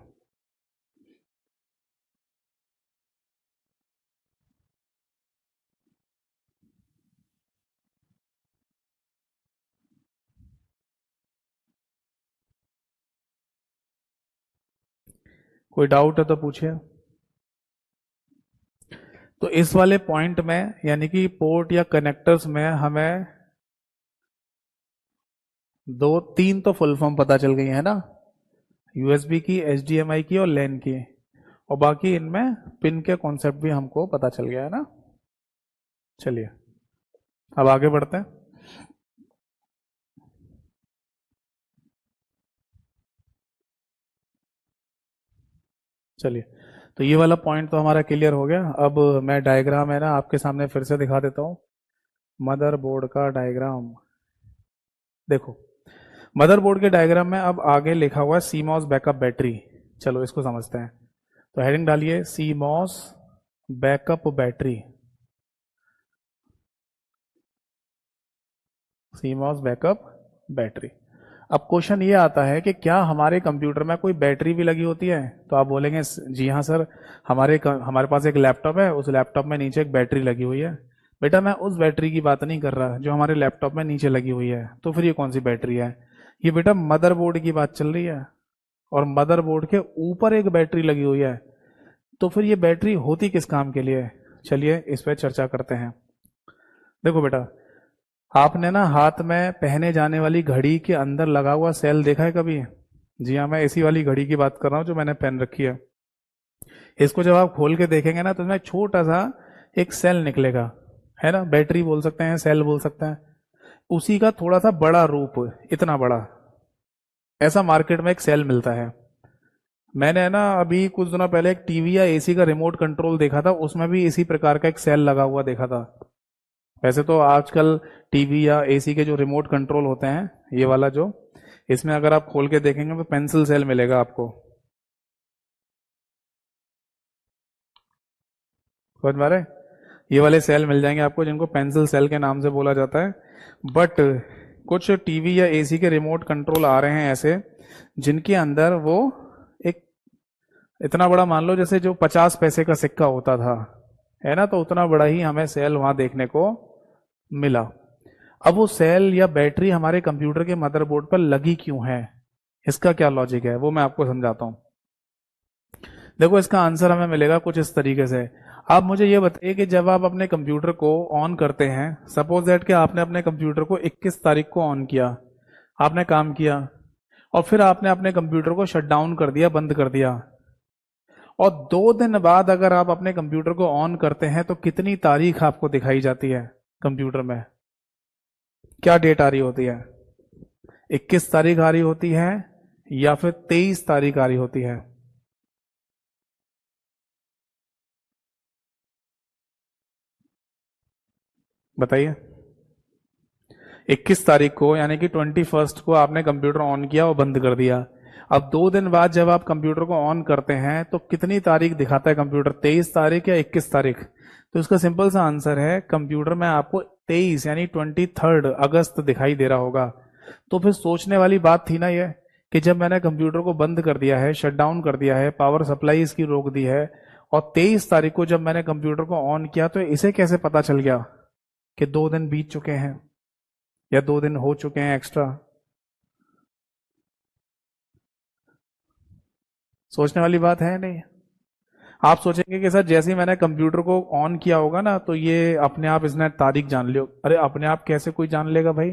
कोई डाउट है तो पूछिए। तो इस वाले पॉइंट में यानी कि पोर्ट या कनेक्टर्स में हमें 2-3 तो फुल फॉर्म पता चल गई है ना, यूएसबी की, HDMI की और लैन की, और बाकी इनमें पिन के कॉन्सेप्ट भी हमको पता चल गया है ना। चलिए अब आगे बढ़ते हैं। चलिए, तो ये वाला पॉइंट तो हमारा क्लियर हो गया। अब मैं डायग्राम है ना आपके सामने फिर से दिखा देता हूँ, मदरबोर्ड का डायग्राम। देखो, मदरबोर्ड के डायग्राम में अब आगे लिखा हुआ है सीमॉस बैकअप बैटरी। चलो इसको समझते हैं। तो हेडिंग डालिए CMOS backup battery, CMOS backup battery. अब क्वेश्चन ये आता है कि क्या हमारे कंप्यूटर में कोई बैटरी भी लगी होती है? तो आप बोलेंगे जी हाँ सर, हमारे पास एक लैपटॉप है, उस लैपटॉप में नीचे एक बैटरी लगी हुई है। बेटा मैं उस बैटरी की बात नहीं कर रहा जो हमारे लैपटॉप में नीचे लगी हुई है। तो फिर ये कौन सी बैटरी है? ये बेटा मदरबोर्ड की बात चल रही है, और मदरबोर्ड के ऊपर एक बैटरी लगी हुई है। तो फिर ये बैटरी होती किस काम के लिए? चलिए इस पर चर्चा करते हैं। देखो बेटा, आपने ना हाथ में पहने जाने वाली घड़ी के अंदर लगा हुआ सेल देखा है कभी? जी हाँ, मैं इसी वाली घड़ी की बात कर रहा हूँ जो मैंने पहन रखी है। इसको जब आप खोल के देखेंगे ना तो इसमें छोटा सा एक सेल निकलेगा, है ना? बैटरी बोल सकते हैं, सेल बोल सकते हैं। उसी का थोड़ा सा बड़ा रूप, इतना बड़ा, ऐसा मार्केट में एक सेल मिलता है। मैंने है ना अभी कुछ दिनों पहले एक टीवी या एसी का रिमोट कंट्रोल देखा था, उसमें भी इसी प्रकार का एक सेल लगा हुआ देखा था। वैसे तो आजकल टीवी या एसी के जो रिमोट कंट्रोल होते हैं, ये वाला जो, इसमें अगर आप खोल के देखेंगे तो पेंसिल सेल मिलेगा आपको। समझ में आ रहा है? ये वाले सेल मिल जाएंगे आपको जिनको पेंसिल सेल के नाम से बोला जाता है। बट कुछ टीवी या एसी के रिमोट कंट्रोल आ रहे हैं ऐसे, जिनके अंदर वो एक इतना बड़ा, मान लो जैसे जो 50 पैसे का सिक्का होता था, है ना, तो उतना बड़ा ही हमें सेल वहां देखने को मिला। अब वो सेल या बैटरी हमारे कंप्यूटर के मदरबोर्ड पर लगी क्यों है, इसका क्या लॉजिक है, वो मैं आपको समझाता हूं। देखो, इसका आंसर हमें मिलेगा कुछ इस तरीके से। आप मुझे ये बताइए कि जब आप अपने कंप्यूटर को ऑन करते हैं, सपोज दैट कि आपने अपने कंप्यूटर को 21 तारीख को ऑन किया, आपने काम किया, और फिर आपने अपने कंप्यूटर को शट डाउन कर दिया, बंद कर दिया, और 2 दिन बाद अगर आप अपने कंप्यूटर को ऑन करते हैं तो कितनी तारीख आपको दिखाई जाती है कंप्यूटर में? क्या डेट आ रही होती है? 21 तारीख आ रही होती है या फिर 23 तारीख आ रही होती है? बताइए। 21 तारीख को यानी कि 21 को आपने कंप्यूटर ऑन किया और बंद कर दिया। अब 2 दिन बाद जब आप कंप्यूटर को ऑन करते हैं तो कितनी तारीख दिखाता है कंप्यूटर, 23 तारीख या 21 तारीख? तो इसका सिंपल सा आंसर है, कंप्यूटर में आपको 23 यानी 23 अगस्त दिखाई दे रहा होगा। तो फिर सोचने वाली बात थी ना ये, कि जब मैंने कंप्यूटर को बंद कर दिया है, शट डाउन कर दिया है, पावर सप्लाई इसकी रोक दी है, और 23 तारीख को जब मैंने कंप्यूटर को ऑन किया, तो इसे कैसे पता चल गया कि 2 दिन बीत चुके हैं या 2 दिन हो चुके हैं एक्स्ट्रा? सोचने वाली बात है नहीं? आप सोचेंगे कि सर जैसे ही मैंने कंप्यूटर को ऑन किया होगा ना तो ये अपने आप इसने तारीख जान लियो। अरे अपने आप कैसे कोई जान लेगा भाई?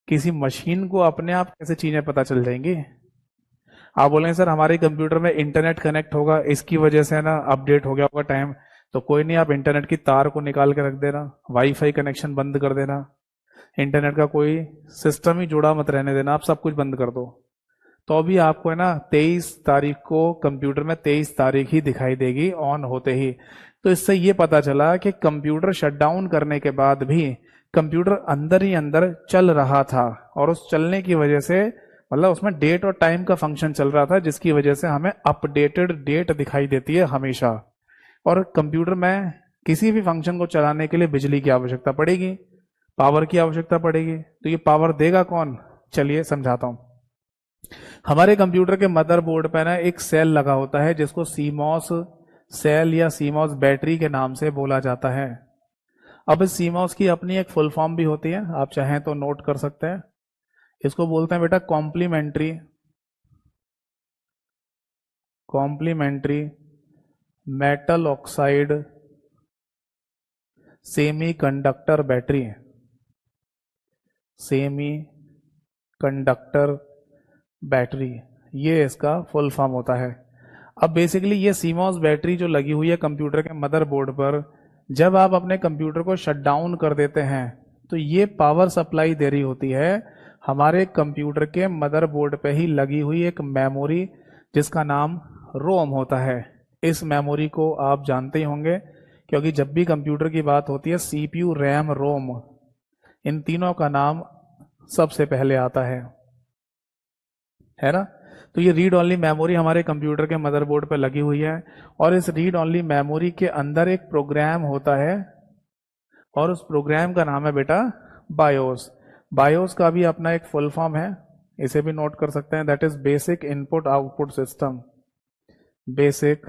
किसी मशीन को अपने आप कैसे चीजें पता चल जाएंगी? आप बोलेंगे सर हमारे कंप्यूटर में इंटरनेट कनेक्ट होगा, इसकी वजह से ना अपडेट हो गया होगा टाइम। तो कोई नहीं, आप इंटरनेट की तार को निकाल के रख देना, वाईफाई कनेक्शन बंद कर देना, इंटरनेट का कोई सिस्टम ही जुड़ा मत रहने देना, आप सब कुछ बंद कर दो, तो अभी आपको है ना 23 तारीख को कंप्यूटर में 23 तारीख ही दिखाई देगी ऑन होते ही। तो इससे ये पता चला कि कंप्यूटर शटडाउन करने के बाद भी कंप्यूटर अंदर ही अंदर चल रहा था, और उस चलने की वजह से मतलब उसमें डेट और टाइम का फंक्शन चल रहा था, जिसकी वजह से हमें अपडेटेड डेट दिखाई देती है हमेशा। और कंप्यूटर में किसी भी फंक्शन को चलाने के लिए बिजली की आवश्यकता पड़ेगी, पावर की आवश्यकता पड़ेगी। तो ये पावर देगा कौन? चलिए समझाता हूं। हमारे कंप्यूटर के मदरबोर्ड पर ना एक सेल लगा होता है जिसको सीमॉस सेल या सीमॉस बैटरी के नाम से बोला जाता है। अब इस सीमॉस की अपनी एक फुल फॉर्म भी होती है, आप चाहें तो नोट कर सकते हैं। इसको बोलते हैं बेटा complementary complementary metal oxide semiconductor battery. Semiconductor battery, ये इसका फुल फॉर्म होता है। अब बेसिकली ये सीमॉस बैटरी जो लगी हुई है कंप्यूटर के मदरबोर्ड पर, जब आप अपने कंप्यूटर को शट डाउन कर देते हैं तो ये पावर सप्लाई दे रही होती है हमारे कंप्यूटर के मदरबोर्ड पे ही लगी हुई एक मेमोरी जिसका नाम रोम होता है। इस मेमोरी को आप जानते ही होंगे, क्योंकि जब भी कंप्यूटर की बात होती है सीपीयू, रैम, रोम, इन तीनों का नाम सबसे पहले आता है ना? तो ये रीड ओनली मेमोरी हमारे कंप्यूटर के मदरबोर्ड पे लगी हुई है, और इस रीड ओनली मेमोरी के अंदर एक प्रोग्राम होता है, और उस प्रोग्राम का नाम है बेटा बायोस। बायोस का भी अपना एक फुल फॉर्म है, इसे भी नोट कर सकते हैं, that is basic input output system. Basic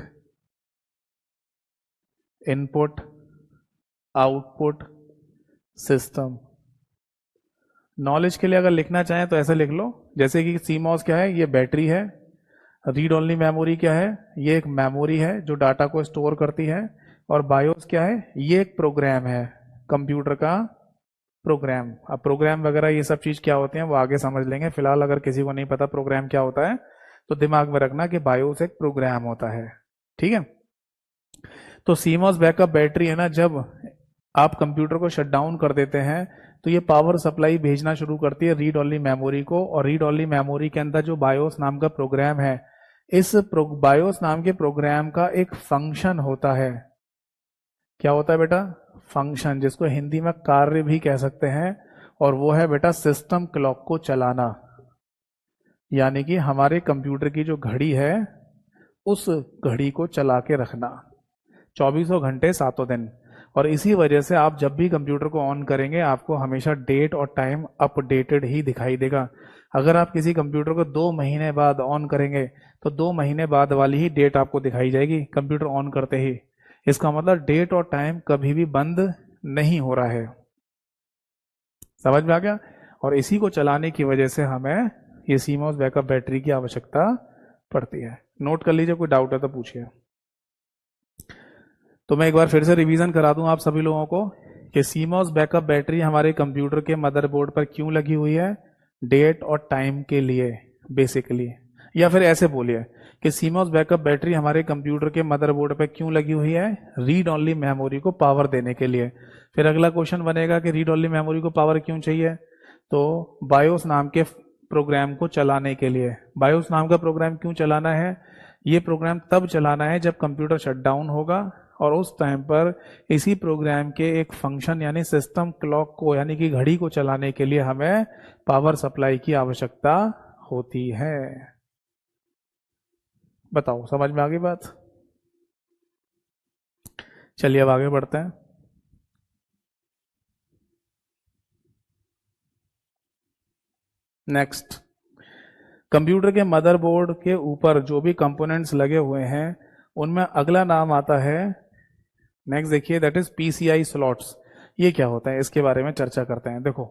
input output system. Knowledge के लिए अगर लिखना चाहें तो ऐसे लिख लो, जैसे कि सीमॉस क्या है, ये बैटरी है। रीड ओनली मेमोरी क्या है, ये एक मेमोरी है जो डाटा को स्टोर करती है। और बायोस क्या है, ये एक प्रोग्राम है, कंप्यूटर का प्रोग्राम। अब प्रोग्राम वगैरह ये सब चीज क्या होते हैं वो आगे समझ लेंगे, फिलहाल अगर किसी को नहीं पता प्रोग्राम क्या होता है तो दिमाग में रखना कि बायोस एक प्रोग्राम होता है, ठीक है। तो सीमॉस बैकअप बैटरी है ना, जब आप कंप्यूटर को शट डाउन कर देते हैं तो ये पावर सप्लाई भेजना शुरू करती है रीड ओनली मेमोरी को, और रीड ओनली मेमोरी के अंदर जो बायोस नाम का प्रोग्राम है, इस बायोस नाम के प्रोग्राम का एक फंक्शन होता है। क्या होता है बेटा? फंक्शन, जिसको हिंदी में कार्य भी कह सकते हैं, और वो है बेटा सिस्टम क्लॉक को चलाना। यानी कि हमारे कंप्यूटर की जो घड़ी है उस घड़ी को चला के रखना 24 घंटे 7 दिन। और इसी वजह से आप जब भी कंप्यूटर को ऑन करेंगे आपको हमेशा डेट और टाइम अपडेटेड ही दिखाई देगा। अगर आप किसी कंप्यूटर को 2 महीने बाद ऑन करेंगे तो 2 महीने बाद वाली ही डेट आपको दिखाई जाएगी कंप्यूटर ऑन करते ही। इसका मतलब डेट और टाइम कभी भी बंद नहीं हो रहा है। समझ में आ गया? और इसी को चलाने की वजह से हमें ये सीमॉस बैकअप बैटरी की आवश्यकता पड़ती है। नोट कर लीजिए, कोई डाउट है तो पूछिए। तो मैं एक बार फिर से रिवीजन करा दूं आप सभी लोगों को कि सीमॉस बैकअप बैटरी हमारे कंप्यूटर के मदरबोर्ड पर क्यों लगी हुई है? डेट और टाइम के लिए बेसिकली। या फिर ऐसे बोलिए कि सीमॉस बैकअप बैटरी हमारे कंप्यूटर के मदरबोर्ड पर क्यों लगी हुई है? रीड ओनली मेमोरी को पावर देने के लिए। फिर अगला क्वेश्चन बनेगा कि रीड ओनली मेमोरी को पावर क्यों चाहिए? तो बायोस नाम के प्रोग्राम को चलाने के लिए। बायोस नाम का प्रोग्राम क्यों चलाना है? ये प्रोग्राम तब चलाना है जब कंप्यूटर शटडाउन होगा, और उस टाइम पर इसी प्रोग्राम के एक फंक्शन यानी सिस्टम क्लॉक को यानी कि घड़ी को चलाने के लिए हमें पावर सप्लाई की आवश्यकता होती है। बताओ, समझ में आ गई बात? चलिए अब आगे बढ़ते हैं। नेक्स्ट, कंप्यूटर के मदरबोर्ड के ऊपर जो भी कंपोनेंट्स लगे हुए हैं उनमें अगला नाम आता है, नेक्स्ट देखिए, दैट इज पीसीआई स्लॉट्स। ये क्या होता है इसके बारे में चर्चा करते हैं। देखो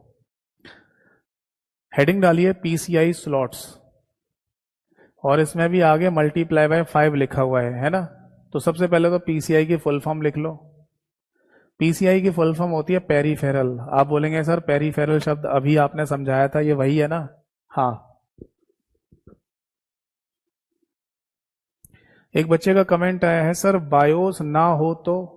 हेडिंग डालिए पीसीआई स्लॉट्स, और इसमें भी आगे मल्टीप्लाई बाय 5 लिखा हुआ है ना। तो सबसे पहले तो पीसीआई की फुल फॉर्म लिख लो। पीसीआई की फुल फॉर्म होती है पेरीफेरल। आप बोलेंगे सर पेरीफेरल शब्द अभी आपने समझाया था, ये वही है ना? हाँ। एक बच्चे का कमेंट आया है, सर बायोस ना हो तो?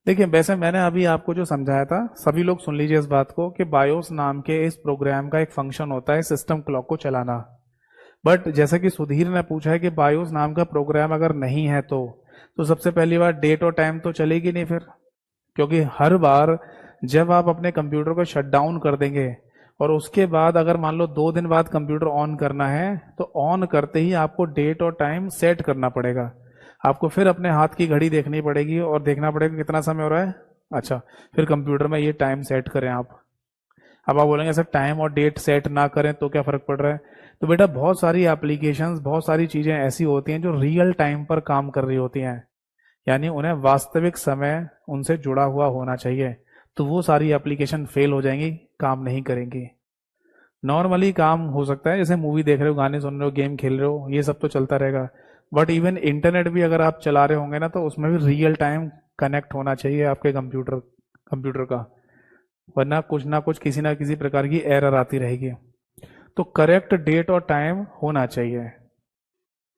देखिए वैसे मैंने अभी आपको जो समझाया था, सभी लोग सुन लीजिए इस बात को, कि बायोस नाम के इस प्रोग्राम का एक फंक्शन होता है सिस्टम क्लॉक को चलाना। बट जैसा कि सुधीर ने पूछा है कि बायोस नाम का प्रोग्राम अगर नहीं है तो सबसे पहली बार डेट और टाइम तो चलेगी नहीं फिर, क्योंकि हर बार जब आप अपने कंप्यूटर को शट डाउन कर देंगे और उसके बाद अगर मान लो 2 दिन बाद कंप्यूटर ऑन करना है तो ऑन करते ही आपको डेट और टाइम सेट करना पड़ेगा। आपको फिर अपने हाथ की घड़ी देखनी पड़ेगी और देखना पड़ेगा कितना समय हो रहा है। अच्छा, फिर कंप्यूटर में ये टाइम सेट करें आप। अब आप बोलेंगे सर टाइम और डेट सेट ना करें तो क्या फर्क पड़ रहा है? तो बेटा बहुत सारी एप्लीकेशंस, बहुत सारी चीजें ऐसी होती हैं जो रियल टाइम पर काम कर रही होती हैं, यानी उन्हें वास्तविक समय उनसे जुड़ा हुआ होना चाहिए। तो वो सारी एप्लीकेशन फेल हो जाएंगी, काम नहीं करेंगी। नॉर्मली काम हो सकता है, जैसे मूवी देख रहे हो, गाने सुन रहे हो, गेम खेल रहे हो, ये सब तो चलता रहेगा। बट इवन इंटरनेट भी अगर आप चला रहे होंगे ना तो उसमें भी रियल टाइम कनेक्ट होना चाहिए आपके कंप्यूटर का, वरना कुछ ना कुछ किसी ना किसी प्रकार की एरर आती रहेगी। तो करेक्ट डेट और टाइम होना चाहिए,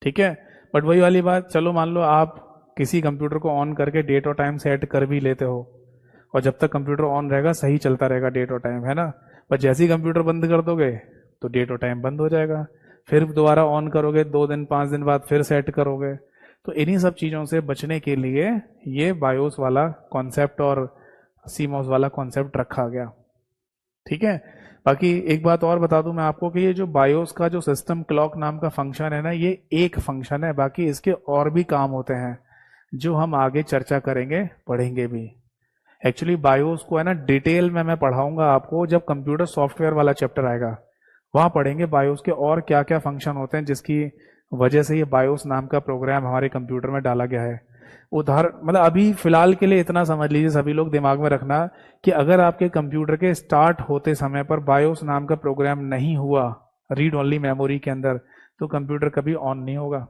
ठीक है। बट वही वाली बात, चलो मान लो आप किसी कंप्यूटर को ऑन करके डेट और टाइम सेट कर भी लेते हो, और जब तक कंप्यूटर ऑन रहेगा सही चलता रहेगा डेट और टाइम, है ना। पर जैसे ही कंप्यूटर बंद कर दोगे तो डेट और टाइम बंद हो जाएगा। फिर दोबारा ऑन करोगे, 2 दिन 5 दिन बाद फिर सेट करोगे। तो इन्हीं सब चीज़ों से बचने के लिए ये बायोस वाला कॉन्सेप्ट और सीमॉस वाला कॉन्सेप्ट रखा गया, ठीक है। बाकी एक बात और बता दूं मैं आपको कि ये जो बायोस का जो सिस्टम क्लॉक नाम का फंक्शन है ना, ये एक फंक्शन है, बाकी इसके और भी काम होते हैं जो हम आगे चर्चा करेंगे, पढ़ेंगे भी। एक्चुअली बायोस को है ना डिटेल में मैं पढ़ाऊंगा आपको जब कंप्यूटर सॉफ्टवेयर वाला चैप्टर आएगा, वहां पढ़ेंगे बायोस के और क्या क्या फंक्शन होते हैं जिसकी वजह से ये बायोस नाम का प्रोग्राम हमारे कंप्यूटर में डाला गया है। उदाहरण मतलब अभी फिलहाल के लिए इतना समझ लीजिए, सभी लोग दिमाग में रखना कि अगर आपके कंप्यूटर के स्टार्ट होते समय पर बायोस नाम का प्रोग्राम नहीं हुआ रीड ओनली मेमोरी के अंदर, तो कंप्यूटर कभी ऑन नहीं होगा।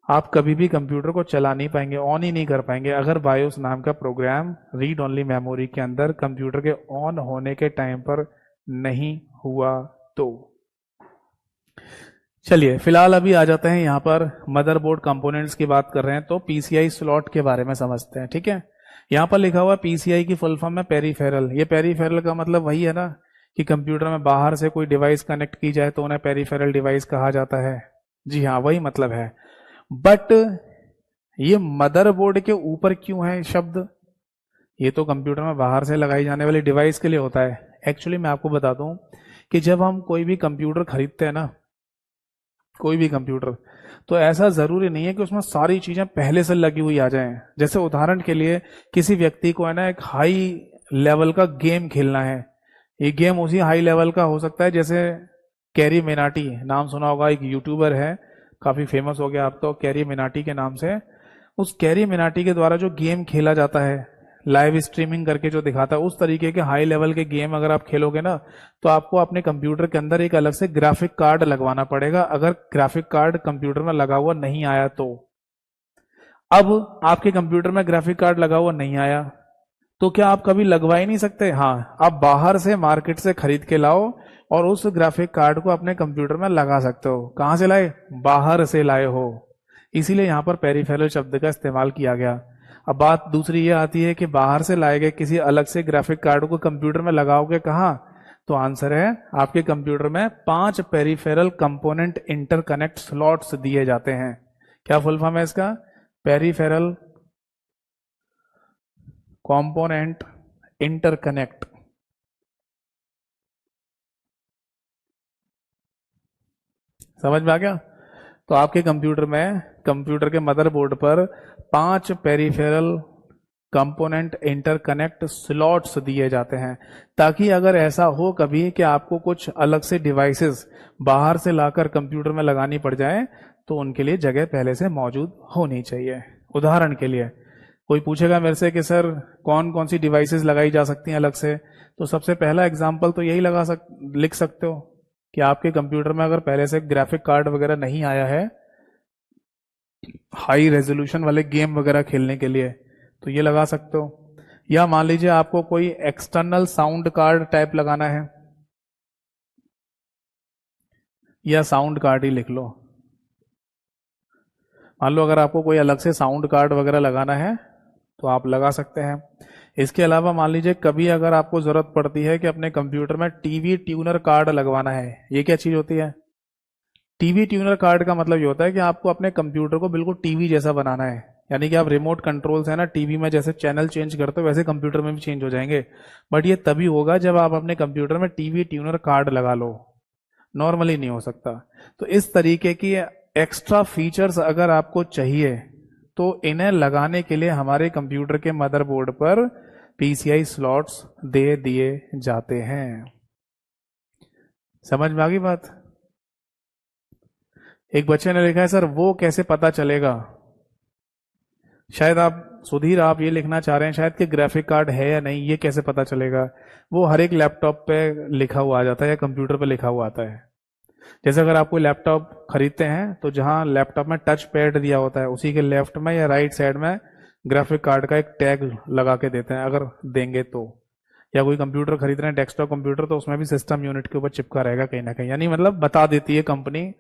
आप कभी भी कंप्यूटर को चला नहीं पाएंगे, ऑन ही नहीं कर पाएंगे, अगर बायोस नाम का प्रोग्राम रीड ओनली मेमोरी के अंदर कंप्यूटर के ऑन होने के टाइम पर नहीं हुआ तो। चलिए फिलहाल अभी आ जाते हैं यहाँ पर मदरबोर्ड कंपोनेंट्स की बात कर रहे हैं, तो पीसीआई स्लॉट के बारे में समझते हैं। ठीक है, यहाँ पर लिखा हुआ पीसीआई की फुल फॉर्म है पेरीफेरल। ये पेरीफेरल का मतलब वही है ना कि कंप्यूटर में बाहर से कोई डिवाइस कनेक्ट की जाए तो उन्हें पेरीफेरल डिवाइस कहा जाता है। जी हाँ, वही मतलब है। बट ये मदरबोर्ड के ऊपर क्यों है शब्द? ये तो कंप्यूटर में बाहर से लगाई जाने वाली डिवाइस के लिए होता है। एक्चुअली मैं आपको बता दूं कि जब हम कोई भी कंप्यूटर खरीदते हैं ना, कोई भी कंप्यूटर, तो ऐसा जरूरी नहीं है कि उसमें सारी चीजें पहले से लगी हुई आ जाएं। जैसे उदाहरण के लिए किसी व्यक्ति को है ना एक हाई लेवल का गेम खेलना है, ये गेम उसी हाई लेवल का हो सकता है जैसे कैरी मिनाटी, नाम सुना होगा, एक यूट्यूबर है, काफी फेमस हो गया अब तो कैरी मिनाटी के नाम से। उस कैरी मिनाटी के द्वारा जो गेम खेला जाता है, लाइव स्ट्रीमिंग करके जो दिखाता है, उस तरीके के हाई लेवल के गेम अगर आप खेलोगे ना, तो आपको अपने कंप्यूटर के अंदर एक अलग से ग्राफिक कार्ड लगवाना पड़ेगा, अगर ग्राफिक कार्ड कंप्यूटर में लगा हुआ नहीं आया तो। अब आपके कंप्यूटर में ग्राफिक कार्ड लगा हुआ नहीं आया तो क्या आप कभी लगवा ही नहीं सकते? हाँ, आप बाहर से मार्केट से खरीद के लाओ और उस ग्राफिक कार्ड को अपने कंप्यूटर में लगा सकते हो। कहां से लाए? बाहर से लाए हो। इसीलिए यहां पर पेरिफेरल शब्द का इस्तेमाल किया गया। अब बात दूसरी ये आती है कि बाहर से लाए गए किसी अलग से ग्राफिक कार्ड को कंप्यूटर में लगाओगे कहाँ? तो आंसर है आपके कंप्यूटर में 5 पेरिफेरल कंपोनेंट इंटरकनेक्ट स्लॉट्स दिए जाते हैं। क्या फुल फॉर्म है इसका? Peripheral component interconnect. समझ में आ गया? तो आपके कंप्यूटर में, कंप्यूटर के मदरबोर्ड पर 5 पेरिफेरल कंपोनेंट इंटरकनेक्ट स्लॉट्स दिए जाते हैं, ताकि अगर ऐसा हो कभी कि आपको कुछ अलग से डिवाइसेस बाहर से लाकर कंप्यूटर में लगानी पड़ जाए, तो उनके लिए जगह पहले से मौजूद होनी चाहिए। उदाहरण के लिए कोई पूछेगा मेरे से कि सर कौन कौन सी डिवाइसेस लगाई जा सकती हैं अलग से, तो सबसे पहला एग्जाम्पल तो यही लिख सकते हो कि आपके कंप्यूटर में अगर पहले से ग्राफिक कार्ड वगैरह नहीं आया है हाई रेजोल्यूशन वाले गेम वगैरह खेलने के लिए, तो ये लगा सकते हो। या मान लीजिए आपको कोई एक्सटर्नल साउंड कार्ड टाइप लगाना है, या साउंड कार्ड ही लिख लो। मान लो अगर आपको कोई अलग से साउंड कार्ड वगैरह लगाना है तो आप लगा सकते हैं। इसके अलावा मान लीजिए कभी अगर आपको जरूरत पड़ती है कि अपने कंप्यूटर में टीवी ट्यूनर कार्ड लगवाना है। ये क्या चीज होती है? टीवी ट्यूनर कार्ड का मतलब ये होता है कि आपको अपने कंप्यूटर को बिल्कुल टीवी जैसा बनाना है, यानी कि आप रिमोट कंट्रोल से ना टीवी में जैसे चैनल चेंज करते हो वैसे कंप्यूटर में भी चेंज हो जाएंगे। बट ये तभी होगा जब आप अपने कंप्यूटर में टीवी ट्यूनर कार्ड लगा लो, नॉर्मली नहीं हो सकता। तो इस तरीके की एक्स्ट्रा फीचर्स अगर आपको चाहिए तो इन्हें लगाने के लिए हमारे कंप्यूटर के मदरबोर्ड पर पीसीआई स्लॉट्स दे दिए जाते हैं। समझ में आ गई बात? एक बच्चे ने लिखा है सर वो कैसे पता चलेगा, शायद आप सुधीर आप ये लिखना चाह रहे हैं शायद कि ग्राफिक कार्ड है या नहीं, ये कैसे पता चलेगा? वो हर एक लैपटॉप पे लिखा हुआ आ जाता है या कंप्यूटर पे लिखा हुआ आता है। जैसे अगर आप कोई लैपटॉप खरीदते हैं तो जहां लैपटॉप में टच पैड दिया होता है उसी के लेफ्ट में या राइट साइड में ग्राफिक कार्ड का एक टैग लगा के देते हैं, अगर देंगे तो। या कोई कंप्यूटर खरीद रहे हैं डेस्कटॉप कंप्यूटर, तो उसमें भी सिस्टम यूनिट के ऊपर चिपका रहेगा कहीं ना कहीं, यानी मतलब बता देती है कंपनी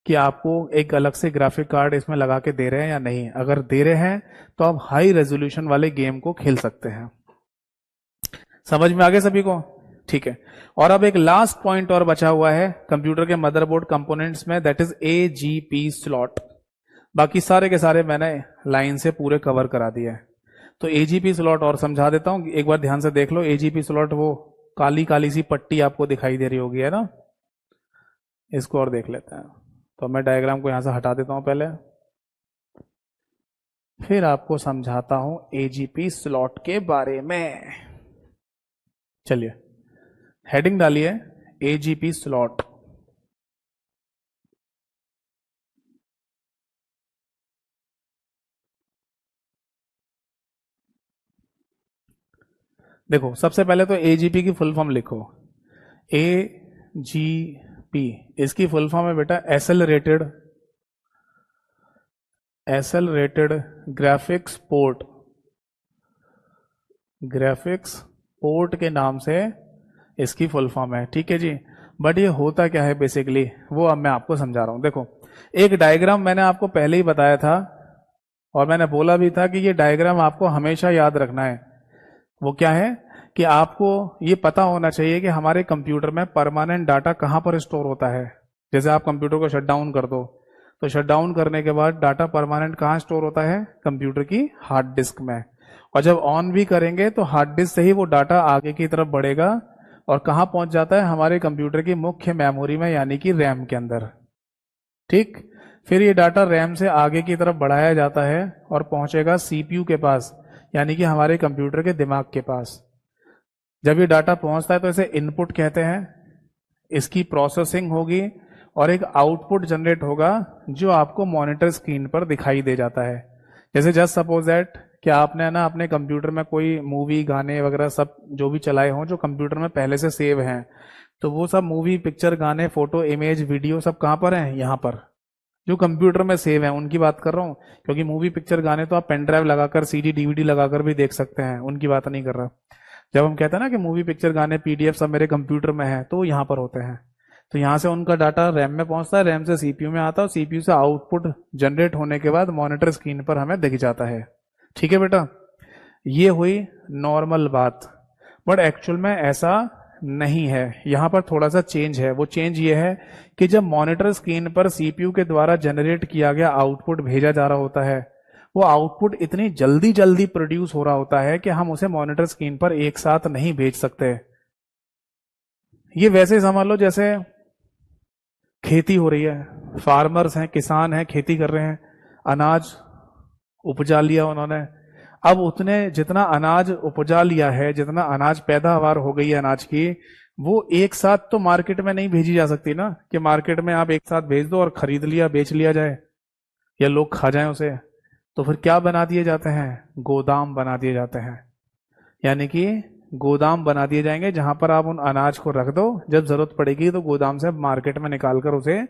कि आपको एक अलग से ग्राफिक कार्ड इसमें लगा के दे रहे हैं या नहीं। अगर दे रहे हैं तो आप हाई रेजोल्यूशन वाले गेम को खेल सकते हैं। समझ में आ गया सभी को? ठीक है। और अब एक लास्ट पॉइंट और बचा हुआ है कंप्यूटर के मदरबोर्ड कंपोनेंट्स में, दैट इज एजीपी स्लॉट। बाकी सारे के सारे मैंने लाइन से पूरे कवर करा दिए हैं। तो एजीपी स्लॉट और समझा देता हूं, एक बार ध्यान से देख लो। एजीपी स्लॉट वो काली काली सी पट्टी आपको दिखाई दे रही होगी, है ना? इसको और देख लेते हैं। तो मैं डायग्राम को यहां से हटा देता हूं पहले, फिर आपको समझाता हूं एजीपी स्लॉट के बारे में। चलिए हेडिंग डालिए एजीपी स्लॉट। देखो सबसे पहले तो एजीपी की फुल फॉर्म लिखो। एजीपी इसकी फुल फॉर्म है बेटा accelerated accelerated graphics port, graphics port के नाम से इसकी फुल फॉर्म है, ठीक है जी। बट ये होता क्या है बेसिकली, वो अब मैं आपको समझा रहा हूं। देखो, एक डायग्राम मैंने आपको पहले ही बताया था और मैंने बोला भी था कि ये डायग्राम आपको हमेशा याद रखना है। वो क्या है कि आपको ये पता होना चाहिए कि हमारे कंप्यूटर में परमानेंट डाटा कहाँ पर स्टोर होता है। जैसे आप कंप्यूटर को शट डाउन कर दो, तो शट डाउन करने के बाद डाटा परमानेंट कहाँ स्टोर होता है, कंप्यूटर की हार्ड डिस्क में। और जब ऑन भी करेंगे तो हार्ड डिस्क से ही वो डाटा आगे की तरफ बढ़ेगा और कहाँ पहुंच जाता है, हमारे कंप्यूटर की मुख्य मेमोरी में, यानी कि रैम के अंदर। ठीक, फिर ये डाटा रैम से आगे की तरफ बढ़ाया जाता है और पहुंचेगा सीपीयू के पास, यानी कि हमारे कंप्यूटर के दिमाग के पास। जब ये डाटा पहुंचता है तो इसे इनपुट कहते हैं, इसकी प्रोसेसिंग होगी और एक आउटपुट जनरेट होगा जो आपको मॉनिटर स्क्रीन पर दिखाई दे जाता है। जैसे जस्ट सपोज दैट कि आपने ना अपने कंप्यूटर में कोई मूवी, गाने वगैरह सब जो भी चलाए हों जो कंप्यूटर में पहले से सेव हैं, तो वो सब मूवी, पिक्चर, गाने, फोटो, इमेज, वीडियो सब कहाँ पर हैं, यहाँ पर जो कंप्यूटर में सेव है उनकी बात कर रहा हूँ। क्योंकि मूवी, पिक्चर, गाने तो आप पेन ड्राइव लगाकर, सीडी, डीवीडी लगाकर भी देख सकते हैं, उनकी बात नहीं कर रहा। जब हम कहते हैं ना कि मूवी, पिक्चर, गाने, पीडीएफ सब मेरे कंप्यूटर में है, तो यहाँ पर होते हैं। तो यहाँ से उनका डाटा रैम में पहुंचता है, रैम से सीपीयू में आता है और सीपीयू से आउटपुट जनरेट होने के बाद मॉनिटर स्क्रीन पर हमें दिख जाता है। ठीक है बेटा, ये हुई नॉर्मल बात। बट एक्चुअल में ऐसा नहीं है, यहां पर थोड़ा सा चेंज है। वो चेंज ये है कि जब मॉनिटर स्क्रीन पर सीपीयू के द्वारा जनरेट किया गया आउटपुट भेजा जा रहा होता है, वो आउटपुट इतनी जल्दी जल्दी प्रोड्यूस हो रहा होता है कि हम उसे मॉनिटर स्क्रीन पर एक साथ नहीं भेज सकते। ये वैसे समझ लो जैसे खेती हो रही है, फार्मर्स हैं, किसान हैं, खेती कर रहे हैं, अनाज उपजा लिया उन्होंने। अब उतने जितना अनाज उपजा लिया है, जितना अनाज पैदावार हो गई है अनाज की, वो एक साथ तो मार्केट में नहीं भेजी जा सकती ना, कि मार्केट में आप एक साथ भेज दो और खरीद लिया, बेच लिया जाए या लोग खा जाएं उसे। तो फिर क्या बना दिए जाते हैं, गोदाम बना दिए जाते हैं। यानी कि गोदाम बना दिए जाएंगे जहां पर आप उन अनाज को रख दो, जब जरूरत पड़ेगी तो गोदाम से मार्केट में निकालकर उसे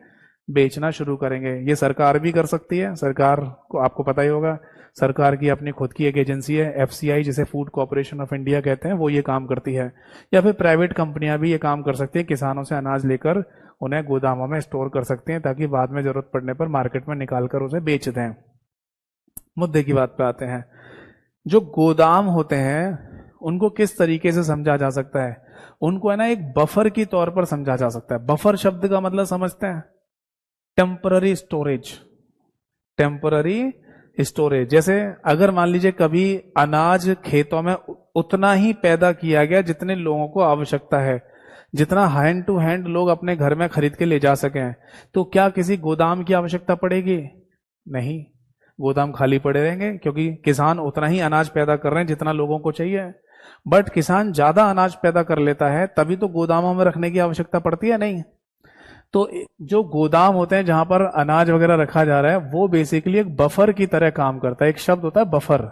बेचना शुरू करेंगे। ये सरकार भी कर सकती है। सरकार को आपको पता ही होगा, सरकार की अपनी खुद की एक एजेंसी है एफसीआई, जिसे फूड कॉर्पोरेशन ऑफ इंडिया कहते हैं, वो ये काम करती है। या फिर प्राइवेट कंपनियां भी ये काम कर सकती है, किसानों से अनाज लेकर उन्हें गोदामों में स्टोर कर सकते हैं ताकि बाद में जरूरत पड़ने पर मार्केट में निकालकर उसे बेच दें। मुद्दे की बात पे आते हैं। जो गोदाम होते हैं उनको किस तरीके से समझा जा सकता है, उनको है ना एक बफर की तौर पर समझा जा सकता है। बफर शब्द का मतलब समझते हैं, टेम्पररी स्टोरेज। टेम्पररी स्टोरेज, जैसे अगर मान लीजिए कभी अनाज खेतों में उतना ही पैदा किया गया जितने लोगों को आवश्यकता है, जितना हैंड टू हैंड लोग अपने घर में खरीद के ले जा सकें, तो क्या किसी गोदाम की आवश्यकता पड़ेगी? नहीं, गोदाम खाली पड़े रहेंगे क्योंकि किसान उतना ही अनाज पैदा कर रहे हैं जितना लोगों को चाहिए। बट किसान ज्यादा अनाज पैदा कर लेता है तभी तो गोदामों में रखने की आवश्यकता पड़ती है, नहीं? तो जो गोदाम होते हैं जहां पर अनाज वगैरह रखा जा रहा है, वो बेसिकली एक बफर की तरह काम करता है। एक शब्द होता है बफर,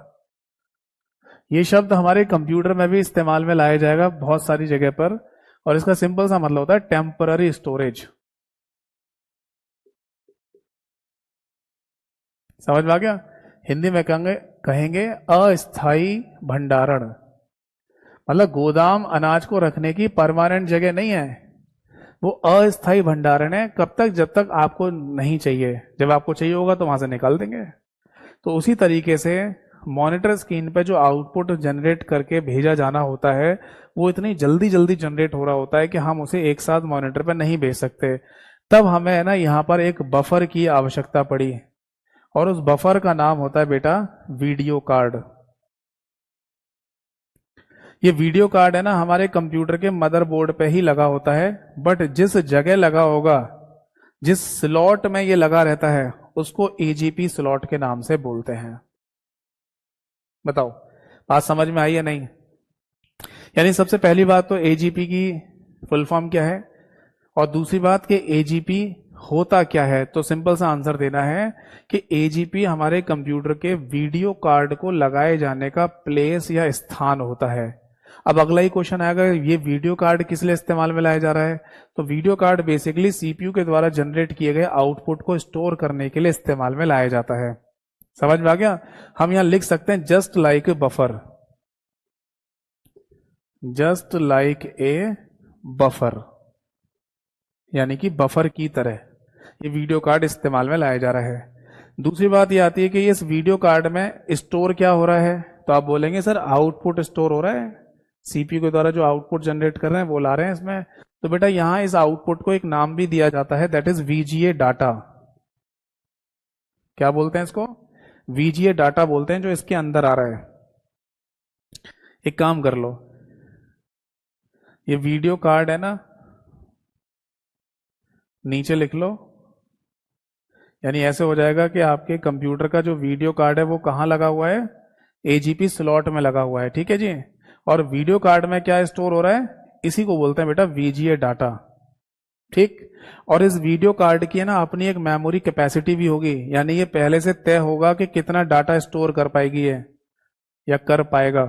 ये शब्द हमारे कंप्यूटर में भी इस्तेमाल में लाया जाएगा बहुत सारी जगह पर, और इसका सिंपल सा मतलब होता है टेम्पररी स्टोरेज। समझ में आ गया? हिंदी में कहेंगे अस्थाई भंडारण। मतलब गोदाम अनाज को रखने की परमानेंट जगह नहीं है, वो अस्थाई भंडारण है। कब तक? जब तक आपको नहीं चाहिए, जब आपको चाहिए होगा तो वहां से निकाल देंगे। तो उसी तरीके से मॉनिटर स्क्रीन पे जो आउटपुट जनरेट करके भेजा जाना होता है, वो इतनी जल्दी जल्दी जनरेट हो रहा होता है कि हम उसे एक साथ मॉनिटर पे नहीं भेज सकते। तब हमें है ना यहाँ पर एक बफर की आवश्यकता पड़ी, और उस बफर का नाम होता है बेटा वीडियो कार्ड। ये वीडियो कार्ड है ना हमारे कंप्यूटर के मदरबोर्ड पे ही लगा होता है, बट जिस जगह लगा होगा, जिस स्लॉट में ये लगा रहता है, उसको एजीपी स्लॉट के नाम से बोलते हैं। बताओ बात समझ में आई या नहीं? यानी सबसे पहली बात तो एजीपी की फुल फॉर्म क्या है, और दूसरी बात कि एजीपी होता क्या है। तो सिंपल सा आंसर देना है कि एजीपी हमारे कंप्यूटर के वीडियो कार्ड को लगाए जाने का प्लेस या स्थान होता है। अब अगला ही क्वेश्चन आएगा, ये वीडियो कार्ड किस लिए इस्तेमाल में लाया जा रहा है? तो वीडियो कार्ड बेसिकली सीपीयू के द्वारा जनरेट किए गए आउटपुट को स्टोर करने के लिए इस्तेमाल में लाया जाता है। समझ में आ गया? हम यहां लिख सकते हैं just like a buffer, just like a buffer, यानी कि बफर की तरह ये वीडियो कार्ड इस्तेमाल में लाया जा रहा है। दूसरी बात ये आती है कि इस वीडियो कार्ड में स्टोर क्या हो रहा है, तो आप बोलेंगे सर आउटपुट स्टोर हो रहा है, सीपीयू के द्वारा जो आउटपुट जनरेट कर रहे हैं वो ला रहे हैं इसमें। तो बेटा यहां इस आउटपुट को एक नाम भी दिया जाता है, दैट इज वीजीए डाटा। क्या बोलते हैं इसको? वीजीए डाटा बोलते हैं, जो इसके अंदर आ रहा है। एक काम कर लो, ये वीडियो कार्ड है ना, नीचे लिख लो, यानी ऐसे हो जाएगा कि आपके कंप्यूटर का जो वीडियो कार्ड है वो कहां लगा हुआ है, एजीपी स्लॉट में लगा हुआ है, ठीक है जी। और वीडियो कार्ड में क्या स्टोर हो रहा है, इसी को बोलते हैं बेटा वीजीए डाटा, ठीक। और इस वीडियो कार्ड की है ना अपनी एक मेमोरी कैपेसिटी भी होगी, यानी ये पहले से तय होगा कि कितना डाटा स्टोर कर पाएगी है या कर पाएगा।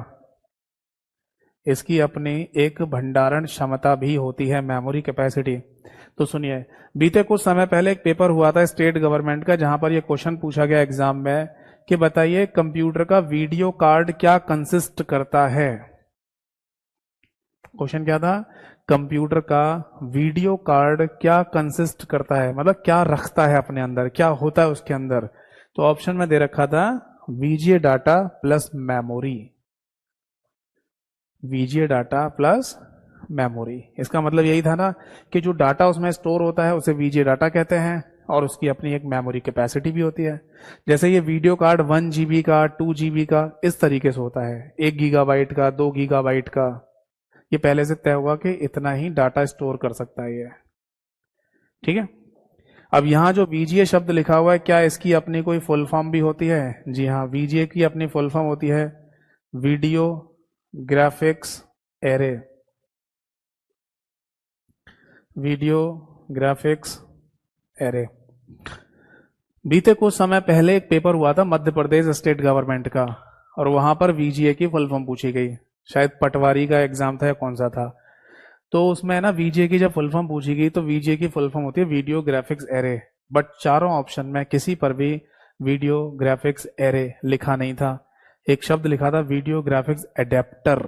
इसकी अपनी एक भंडारण क्षमता भी होती है, मेमोरी कैपेसिटी। तो सुनिए, बीते कुछ समय पहले एक पेपर हुआ था स्टेट गवर्नमेंट का, जहां पर यह क्वेश्चन पूछा गया एग्जाम में कि बताइए कंप्यूटर का वीडियो कार्ड क्या कंसिस्ट करता है। क्वेश्चन क्या था? कंप्यूटर का वीडियो कार्ड क्या कंसिस्ट करता है, मतलब क्या रखता है अपने अंदर, क्या होता है उसके अंदर। तो ऑप्शन में दे रखा था VGA data plus memory, VGA data plus memory. इसका मतलब यही था ना कि जो डाटा उसमें स्टोर होता है उसे वीजीए डाटा कहते हैं, और उसकी अपनी एक मेमोरी कैपेसिटी भी होती है। जैसे ये वीडियो कार्ड 1 GB का, 2 GB का, इस तरीके से होता है, 1 गीगाबाइट का, 2 गीगाबाइट का। ये पहले से तय होगा कि इतना ही डाटा स्टोर कर सकता है ये, ठीक है। अब यहां जो वीजीए शब्द लिखा हुआ है, क्या इसकी अपनी कोई फुल फॉर्म भी होती है? जी हाँ, वीजीए की अपनी फुल फॉर्म होती है video graphics array, video graphics array. बीते कुछ समय पहले एक पेपर हुआ था मध्य प्रदेश स्टेट गवर्नमेंट का, और वहां पर वीजीए की फुल फॉर्म पूछी गई, शायद पटवारी का एग्जाम था या कौन सा था। तो उसमें ना वीजीए की जब फुल फॉर्म पूछी गई तो वीजीए की फुल फॉर्म होती है वीडियो ग्राफिक्स एरे, बट चारों ऑप्शन में किसी पर भी वीडियो ग्राफिक्स एरे लिखा नहीं था। एक शब्द लिखा था वीडियो ग्राफिक्स एडेप्टर।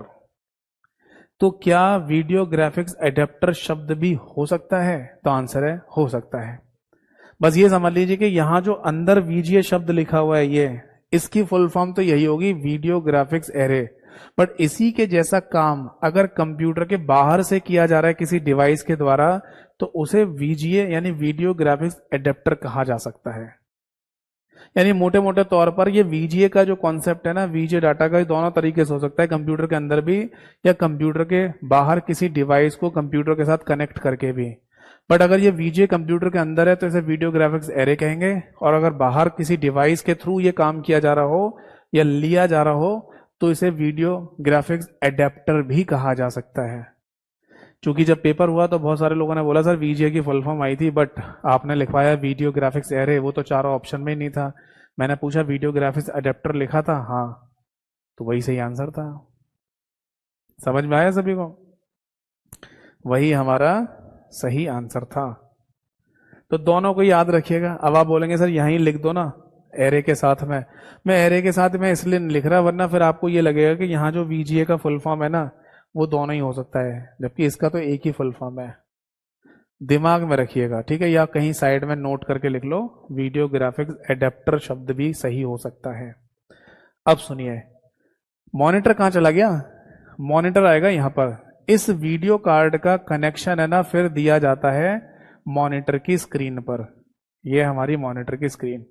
तो क्या वीडियो ग्राफिक्स एडेप्टर शब्द भी हो सकता है? तो आंसर है हो सकता है। बस ये समझ लीजिए कि यहां जो अंदर वीजीए शब्द लिखा हुआ है ये, इसकी फुल फॉर्म तो यही होगी वीडियो ग्राफिक्स एरे, बट इसी के जैसा काम अगर कंप्यूटर के बाहर से किया जा रहा है किसी डिवाइस के द्वारा, तो उसे वीजीए यानी वीडियो ग्राफिक्स एडेप्टर कहा जा सकता है। यानी मोटे मोटे तौर पर ये वीजीए का जो कॉन्सेप्ट है ना, वीजीए डाटा का, दोनों तरीके से हो सकता है, कंप्यूटर के अंदर भी या कंप्यूटर के बाहर किसी डिवाइस को कंप्यूटर के साथ कनेक्ट करके भी। बट अगर ये वीजीए कंप्यूटर के अंदर है तो इसे वीडियो ग्राफिक्स एरे कहेंगे, और अगर बाहर किसी डिवाइस के थ्रू ये काम किया जा रहा हो या लिया जा रहा हो तो इसे वीडियो ग्राफिक्स एडेप्टर भी कहा जा सकता है। क्योंकि जब पेपर हुआ तो बहुत सारे लोगों ने बोला सर वीजीए की फुल फॉर्म आई थी, बट आपने लिखवाया वीडियो ग्राफिक्स एरे, वो तो चारों ऑप्शन में ही नहीं था। मैंने पूछा वीडियो ग्राफिक्स एडेप्टर लिखा था, हाँ, तो वही सही आंसर था। समझ में आया सभी को? वही हमारा सही आंसर था। तो दोनों को याद रखिएगा। अब आप बोलेंगे सर यहीं लिख दो ना एरे के साथ में, मैं एरे के साथ में इसलिए नहीं लिख रहा, वरना फिर आपको ये लगेगा कि यहाँ जो वीजीए का फुल फॉर्म है ना वो दोनों ही हो सकता है, जबकि इसका तो एक ही फुल फॉर्म है। दिमाग में रखिएगा, ठीक है, या कहीं साइड में नोट करके लिख लो, वीडियो ग्राफिक्स एडेप्टर शब्द भी सही हो सकता है। अब सुनिए, मॉनिटर कहां चला गया? मॉनिटर आएगा यहां पर। इस वीडियो कार्ड का कनेक्शन है ना फिर दिया जाता है मॉनिटर की स्क्रीन पर। यह हमारी मॉनिटर की स्क्रीन,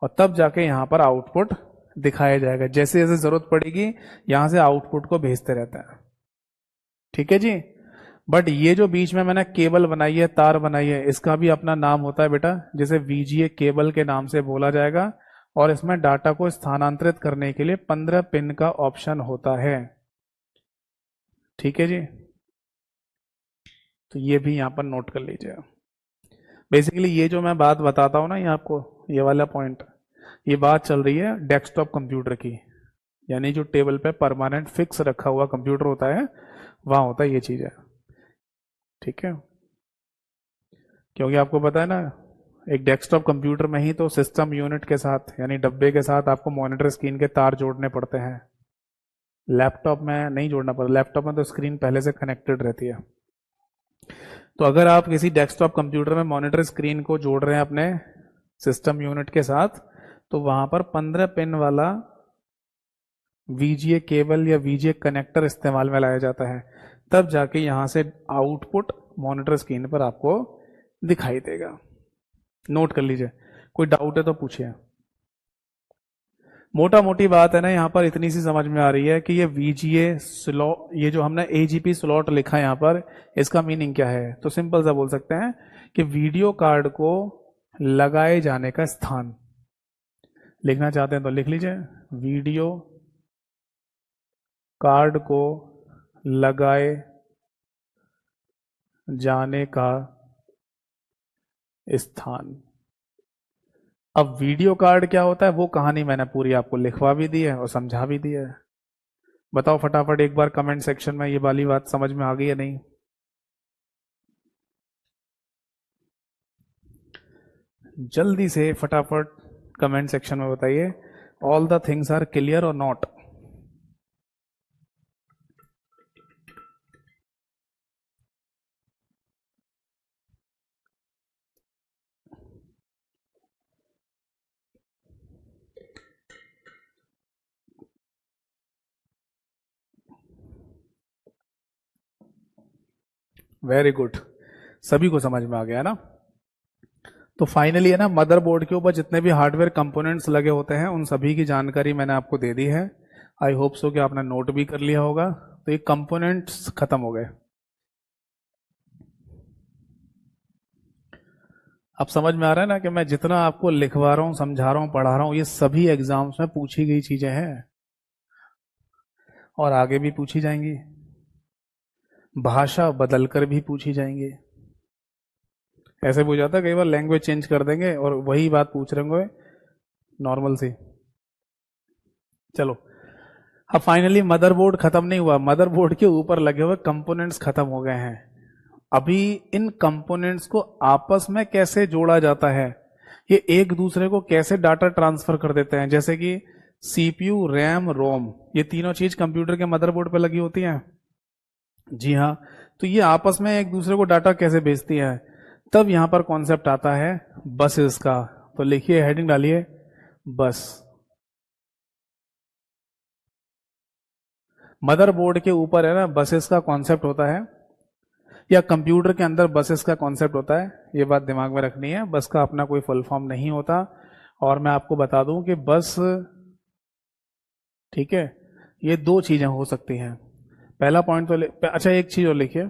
और तब जाके यहां पर आउटपुट दिखाया जाएगा। जैसे जैसे जरूरत पड़ेगी यहां से आउटपुट को भेजते रहता है, ठीक है जी। बट ये जो बीच में मैंने केबल बनाई है, तार बनाई है, इसका भी अपना नाम होता है बेटा, जिसे वीजीए केबल के नाम से बोला जाएगा। और इसमें डाटा को स्थानांतरित करने के लिए 15 पिन का ऑप्शन होता है, ठीक है जी। तो ये भी यहां पर नोट कर लीजिएगा। बेसिकली ये जो मैं बात बताता हूं ना, ये आपको ये वाला पॉइंट, ये बात चल रही है डेस्कटॉप कंप्यूटर की, यानी जो टेबल पे परमानेंट फिक्स रखा हुआ कंप्यूटर होता है वहां होता है ये चीज है, ठीक है। क्योंकि आपको पता है ना एक डेस्कटॉप कंप्यूटर में ही तो सिस्टम यूनिट के साथ यानी डब्बे के साथ आपको मॉनिटर स्क्रीन के तार जोड़ने पड़ते हैं। लैपटॉप में नहीं जोड़ना पड़ता, लैपटॉप में तो स्क्रीन पहले से कनेक्टेड रहती है। तो अगर आप किसी डेस्कटॉप कंप्यूटर में मॉनिटर स्क्रीन को जोड़ रहे हैं अपने सिस्टम यूनिट के साथ, तो वहां पर 15 पिन वाला VGA केबल या VGA कनेक्टर इस्तेमाल में लाया जाता है, तब जाके यहां से आउटपुट मॉनिटर स्क्रीन पर आपको दिखाई देगा। नोट कर लीजिए, कोई डाउट है तो पूछिए। मोटा मोटी बात है ना, यहां पर इतनी सी समझ में आ रही है कि ये VGA स्लॉट, ये जो हमने AGP स्लॉट लिखा है यहां पर, इसका मीनिंग क्या है? तो सिंपल सा बोल सकते हैं कि वीडियो कार्ड को लगाए जाने का स्थान। लिखना चाहते हैं तो लिख लीजिए, वीडियो कार्ड को लगाए जाने का स्थान। अब वीडियो कार्ड क्या होता है वो कहानी मैंने पूरी आपको लिखवा भी दी है और समझा भी दी है। बताओ फटाफट एक बार कमेंट सेक्शन में ये वाली बात समझ में आ गई या नहीं? जल्दी से फटाफट कमेंट सेक्शन में बताइए, all the things are clear और नॉट। वेरी गुड, सभी को समझ में आ गया ना? तो फाइनली है ना, मदरबोर्ड के ऊपर जितने भी हार्डवेयर कंपोनेंट्स लगे होते हैं उन सभी की जानकारी मैंने आपको दे दी है। आई होप सो कि आपने नोट भी कर लिया होगा। तो ये कंपोनेंट्स खत्म हो गए। अब समझ में आ रहा है ना कि मैं जितना आपको लिखवा रहा हूं, समझा रहा हूं, पढ़ा रहा हूं, ये सभी एग्जाम्स में पूछी गई चीजें हैं और आगे भी पूछी जाएंगी। भाषा बदलकर भी पूछी जाएंगी। ऐसे पूछ जाता है कई बार, लैंग्वेज चेंज कर देंगे और वही बात पूछ रहे होंगे नॉर्मल सी। चलो, अब फाइनली मदरबोर्ड खत्म नहीं हुआ, मदरबोर्ड के ऊपर लगे हुए कंपोनेंट्स खत्म हो गए हैं। अभी इन कंपोनेंट्स को आपस में कैसे जोड़ा जाता है, ये एक दूसरे को कैसे डाटा ट्रांसफर कर देते हैं, जैसे कि CPU, रैम, रोम, ये तीनों चीज कंप्यूटर के मदरबोर्ड पे लगी होती हैं। जी हाँ, तो ये आपस में एक दूसरे को डाटा कैसे भेजती है, तब यहां पर कॉन्सेप्ट आता है बसेस का। तो लिखिए, हेडिंग डालिए, बस। मदरबोर्ड के ऊपर है ना बसेस का कॉन्सेप्ट होता है, या कंप्यूटर के अंदर बसेस का कॉन्सेप्ट होता है। ये बात दिमाग में रखनी है, बस का अपना कोई फुल फॉर्म नहीं होता। और मैं आपको बता दूं कि बस, ठीक है, ये दो चीजें हो सकती हैं। पहला पॉइंट तो अच्छा, एक चीज और लिखिए,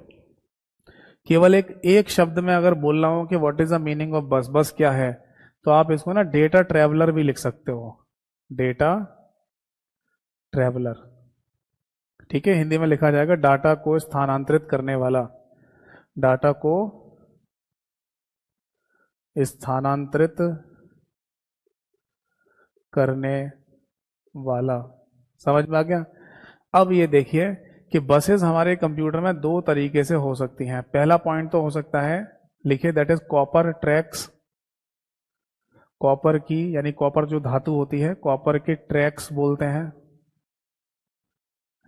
केवल एक शब्द में अगर बोल रहा हूं कि what is the meaning of बस, बस क्या है, तो आप इसको ना डेटा ट्रेवलर भी लिख सकते हो, डेटा ट्रेवलर। ठीक है, हिंदी में लिखा जाएगा डाटा को स्थानांतरित करने वाला, डाटा को स्थानांतरित करने वाला। समझ में आ गया? अब ये देखिए कि बसेस हमारे कंप्यूटर में दो तरीके से हो सकती हैं। पहला पॉइंट तो हो सकता है, लिखिए, that is copper tracks. Copper की, यानी कॉपर जो धातु होती है, कॉपर के ट्रैक्स बोलते हैं,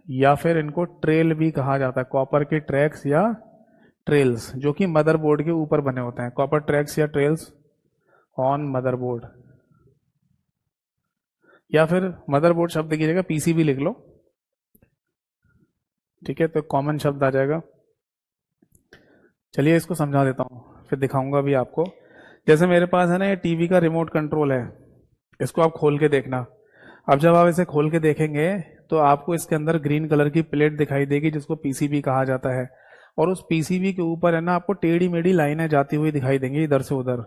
या फिर इनको ट्रेल भी कहा जाता है, कॉपर के ट्रैक्स या ट्रेल्स, जो कि मदरबोर्ड के ऊपर बने होते हैं। कॉपर ट्रैक्स या ट्रेल्स ऑन मदरबोर्ड, या फिर मदरबोर्ड शब्द की जगह PCB लिख लो। ठीक है, तो कॉमन शब्द आ जाएगा। चलिए इसको समझा देता हूँ, फिर दिखाऊंगा भी आपको। जैसे मेरे पास है ना ये टीवी का रिमोट कंट्रोल है, इसको आप खोल के देखना। अब जब आप इसे खोल के देखेंगे तो आपको इसके अंदर ग्रीन कलर की प्लेट दिखाई देगी, जिसको PCB कहा जाता है। और उस PCB के ऊपर है ना आपको टेढ़ी मेढ़ी लाइनें जाती हुई दिखाई देंगी इधर से उधर,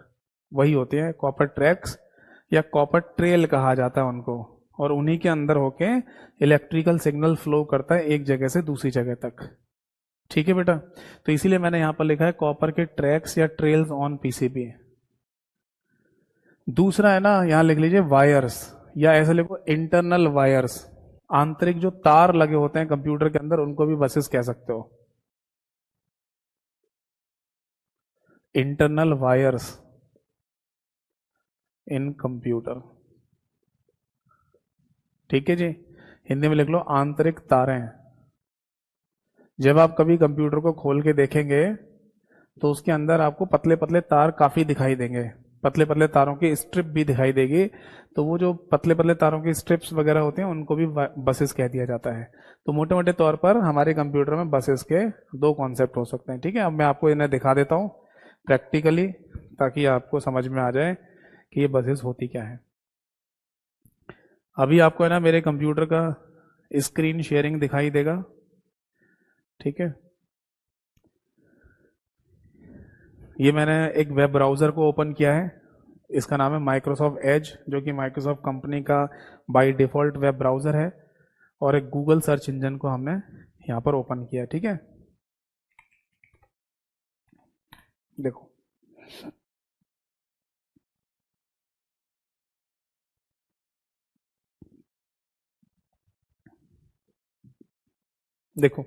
वही होती है कॉपर ट्रैक्स, या कॉपर ट्रेल कहा जाता है उनको। और उन्हीं के अंदर होके इलेक्ट्रिकल सिग्नल फ्लो करता है एक जगह से दूसरी जगह तक। ठीक है बेटा, तो इसीलिए मैंने यहां पर लिखा है कॉपर के ट्रैक्स या ट्रेल्स ऑन PCB। दूसरा है ना, यहां लिख लीजिए वायर्स, या ऐसे लिखो इंटरनल वायर्स। आंतरिक जो तार लगे होते हैं कंप्यूटर के अंदर, उनको भी बसेस कह सकते हो, इंटरनल वायर्स। इन कंप्यूटर। ठीक है जी, हिंदी में लिख लो आंतरिक तारें। जब आप कभी कंप्यूटर को खोल के देखेंगे तो उसके अंदर आपको पतले पतले तार काफी दिखाई देंगे, पतले पतले तारों की स्ट्रिप भी दिखाई देगी। तो वो जो पतले पतले तारों की स्ट्रिप्स वगैरह होते हैं उनको भी बसेस कह दिया जाता है। तो मोटे मोटे तौर पर हमारे कंप्यूटर में बसेस के दो कॉन्सेप्ट हो सकते हैं। ठीक है, अब मैं आपको इन्हें दिखा देता हूँ प्रैक्टिकली, ताकि आपको समझ में आ जाए कि ये बसेस होती क्या है। अभी आपको है ना मेरे कंप्यूटर का स्क्रीन शेयरिंग दिखाई देगा। ठीक है, ये मैंने एक वेब ब्राउज़र को ओपन किया है, इसका नाम है माइक्रोसॉफ्ट एज, जो कि माइक्रोसॉफ्ट कंपनी का बाय डिफ़ॉल्ट वेब ब्राउज़र है। और एक गूगल सर्च इंजन को हमने यहाँ पर ओपन किया है। ठीक है, देखो देखो,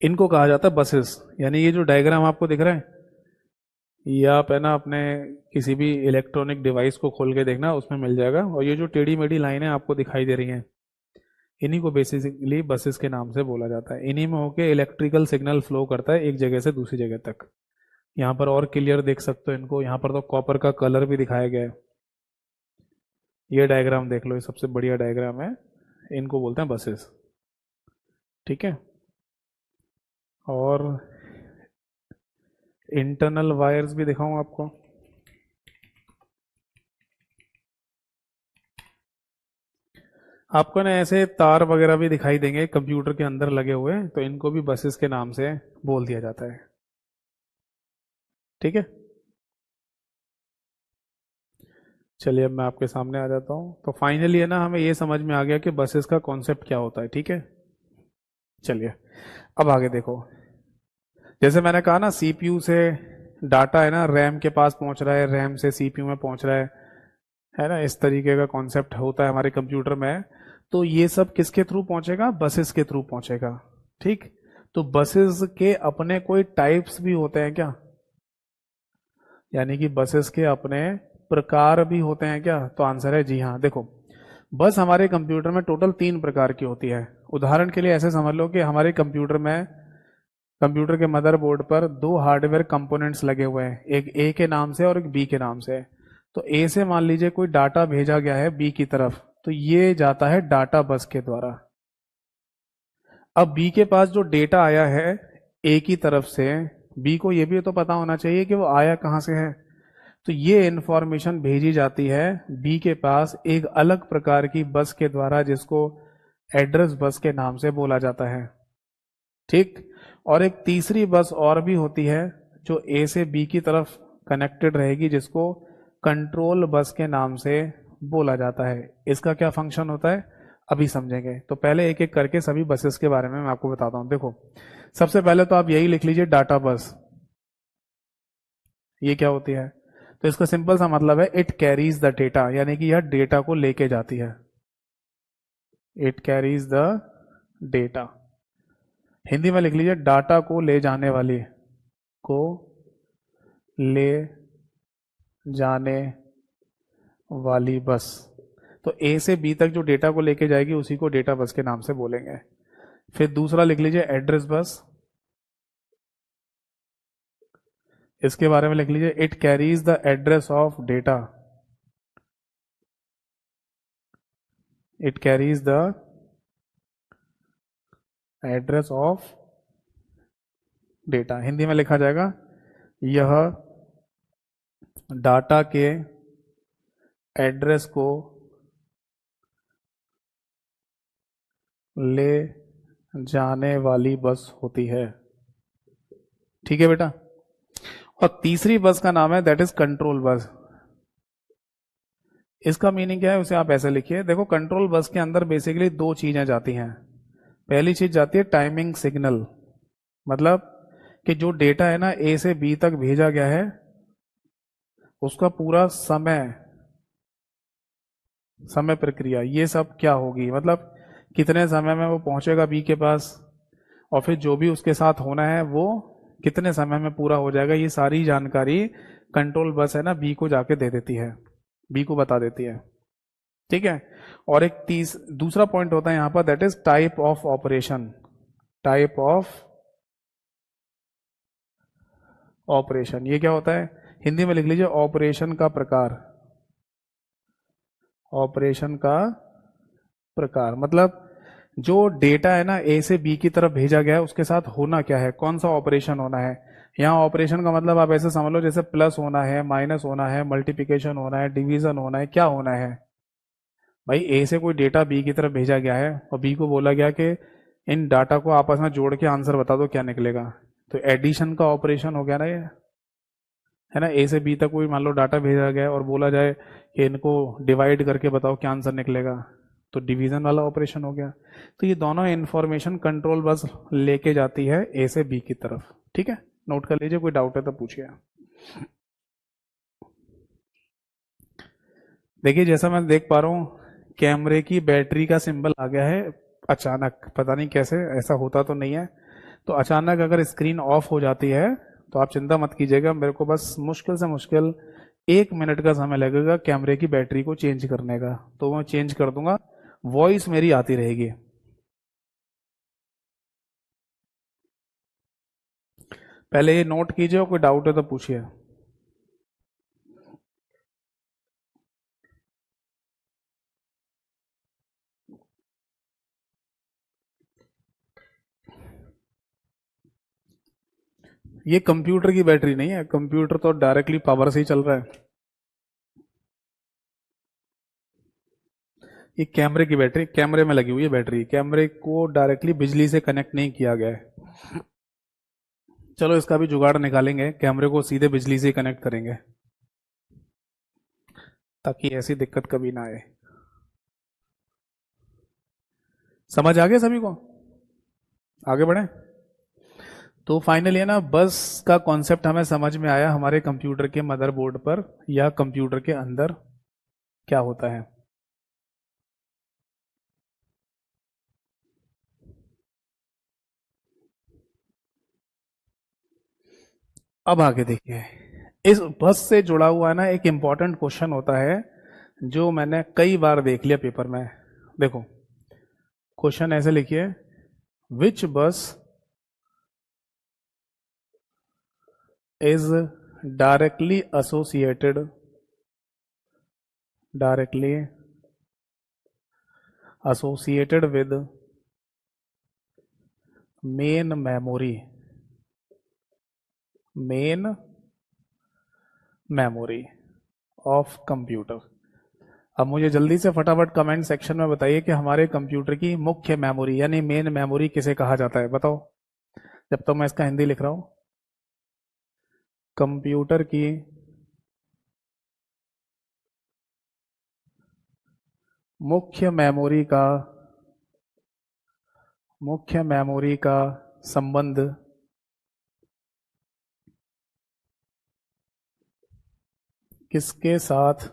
इनको कहा जाता है बसेस। यानी ये जो डायग्राम आपको दिख रहा है, ये आप है ना अपने किसी भी इलेक्ट्रॉनिक डिवाइस को खोल के देखना, उसमें मिल जाएगा। और ये जो टेढ़ी मेढ़ी लाइनें आपको दिखाई दे रही हैं, इन्हीं को बेसिकली बसेस के नाम से बोला जाता है। इन्हीं में होके इलेक्ट्रिकल सिग्नल फ्लो करता है एक जगह से दूसरी जगह तक। यहाँ पर और क्लियर देख सकते हो इनको, यहाँ पर तो कॉपर का कलर भी दिखाया गया है। ये डायग्राम देख लो, ये सबसे बढ़िया डायग्राम है, इनको बोलते हैं बसेस। ठीक है, और इंटरनल वायर्स भी दिखाऊं आपको। आपको ना ऐसे तार वगैरह भी दिखाई देंगे कंप्यूटर के अंदर लगे हुए, तो इनको भी बसेस के नाम से बोल दिया जाता है। ठीक है, चलिए अब मैं आपके सामने आ जाता हूँ। तो फाइनली है ना हमें ये समझ में आ गया कि बसेस का कॉन्सेप्ट क्या होता है। ठीक है, चलिए अब आगे देखो। जैसे मैंने कहा ना, सीपीयू से डाटा है ना रैम के पास पहुंच रहा है, रैम से सीपीयू में पहुंच रहा है ना, इस तरीके का कॉन्सेप्ट होता है हमारे कंप्यूटर में। तो ये सब किसके थ्रू पहुंचेगा? बसेस के थ्रू पहुंचेगा। ठीक, तो बसेस के अपने कोई टाइप्स भी होते हैं क्या? यानी कि बसेस के अपने प्रकार भी होते हैं क्या? तो आंसर है जी हाँ। देखो, बस हमारे कंप्यूटर में टोटल 3 प्रकार की होती है। उदाहरण के लिए ऐसे समझ लो कि हमारे कंप्यूटर में, कंप्यूटर के मदरबोर्ड पर 2 हार्डवेयर कंपोनेंट्स लगे हुए हैं, एक ए के नाम से और एक बी के नाम से। तो ए से मान लीजिए कोई डाटा भेजा गया है बी की तरफ, तो ये जाता है डाटा बस के द्वारा। अब बी के पास जो डेटा आया है ए की तरफ से, बी को ये भी तो पता होना चाहिए कि वो आया कहाँ से है। तो ये इंफॉर्मेशन भेजी जाती है बी के पास एक अलग प्रकार की बस के द्वारा, जिसको एड्रेस बस के नाम से बोला जाता है। ठीक, और एक तीसरी बस और भी होती है जो ए से बी की तरफ कनेक्टेड रहेगी, जिसको कंट्रोल बस के नाम से बोला जाता है। इसका क्या फंक्शन होता है अभी समझेंगे। तो पहले एक एक करके सभी बसेस के बारे में मैं आपको बताता हूं। देखो, सबसे पहले तो आप यही लिख लीजिए डाटा बस। ये क्या होती है? तो इसका सिंपल सा मतलब है इट कैरीज द डेटा, यानी कि यह डेटा को लेके जाती है। It carries the data. Hindi में लिख लीजिए डाटा को ले जाने वाली, को ले जाने वाली बस। तो ए से बी तक जो डेटा को लेके जाएगी उसी को डेटा बस के नाम से बोलेंगे। फिर दूसरा लिख लीजिए एड्रेस बस। इसके बारे में लिख लीजिए it carries the address of data. It carries the address of data. Hindi में लिखा जाएगा यह डाटा के एड्रेस को ले जाने वाली बस होती है। ठीक है बेटा। और तीसरी बस का नाम है दैट इज कंट्रोल बस। इसका मीनिंग क्या है उसे आप ऐसे लिखिए। देखो, कंट्रोल बस के अंदर बेसिकली 2 चीजें जाती हैं। पहली चीज जाती है टाइमिंग सिग्नल, मतलब कि जो डेटा है ना ए से बी तक भेजा गया है उसका पूरा समय प्रक्रिया ये सब क्या होगी, मतलब कितने समय में वो पहुंचेगा बी के पास, और फिर जो भी उसके साथ होना है वो कितने समय में पूरा हो जाएगा। ये सारी जानकारी कंट्रोल बस है ना बी को जाके दे देती है। बी को बता देती है, ठीक है। और एक दूसरा पॉइंट होता है यहां पर, that is type of operation. Type of operation, ये क्या होता है, हिंदी में लिख लीजिए ऑपरेशन का प्रकार। ऑपरेशन का प्रकार मतलब जो डेटा है ना ए से बी की तरफ भेजा गया है उसके साथ होना क्या है, कौन सा ऑपरेशन होना है। यहाँ ऑपरेशन का मतलब आप ऐसे समझ लो जैसे प्लस होना है, माइनस होना है, मल्टीप्लिकेशन होना है, डिवीजन होना है, क्या होना है। भाई ए से कोई डेटा बी की तरफ भेजा गया है और बी को बोला गया कि इन डाटा को आपस में जोड़ के आंसर बता दो क्या निकलेगा, तो एडिशन का ऑपरेशन हो गया ना ये, है ना। ए से बी तक कोई मान लो डाटा भेजा गया है और बोला जाए कि इनको डिवाइड करके बताओ क्या आंसर निकलेगा, तो डिवीजन वाला ऑपरेशन हो गया। तो ये दोनों इंफॉर्मेशन कंट्रोल बस लेके जाती है ए से बी की तरफ, ठीक है। नोट कर लीजिए, कोई डाउट है तो पूछिए। देखिए जैसा मैं देख पा रहा हूँ कैमरे की बैटरी का सिंबल आ गया है अचानक, पता नहीं कैसे, ऐसा होता तो नहीं है। तो अचानक अगर स्क्रीन ऑफ हो जाती है तो आप चिंता मत कीजिएगा, मेरे को बस मुश्किल से मुश्किल 1 मिनट का समय लगेगा कैमरे की बैटरी को चेंज करने का, तो मैं चेंज कर दूंगा, वॉइस मेरी आती रहेगी। पहले ये नोट कीजिए और कोई डाउट है तो पूछिए। ये कंप्यूटर की बैटरी नहीं है, कंप्यूटर तो डायरेक्टली पावर से ही चल रहा है। ये कैमरे की बैटरी, कैमरे में लगी हुई है बैटरी, कैमरे को डायरेक्टली बिजली से कनेक्ट नहीं किया गया है। चलो इसका भी जुगाड़ निकालेंगे, कैमरे को सीधे बिजली से कनेक्ट करेंगे ताकि ऐसी दिक्कत कभी ना आए। समझ आ गया सभी को, आगे बढ़े। तो फाइनली है ना, बस का कॉन्सेप्ट हमें समझ में आया, हमारे कंप्यूटर के मदरबोर्ड पर या कंप्यूटर के अंदर क्या होता है। अब आगे देखिए, इस बस से जुड़ा हुआ ना एक इंपॉर्टेंट क्वेश्चन होता है जो मैंने कई बार देख लिया पेपर में। देखो क्वेश्चन ऐसे लिखिए, विच बस is directly associated with main memory of computer. अब मुझे जल्दी से फटाफट कमेंट सेक्शन में बताइए कि हमारे कंप्यूटर की मुख्य मेमोरी यानी मेन मेमोरी किसे कहा जाता है, बताओ। जब तक मैं इसका हिंदी लिख रहा हूं, कंप्यूटर की मुख्य मेमोरी का संबंध किसके साथ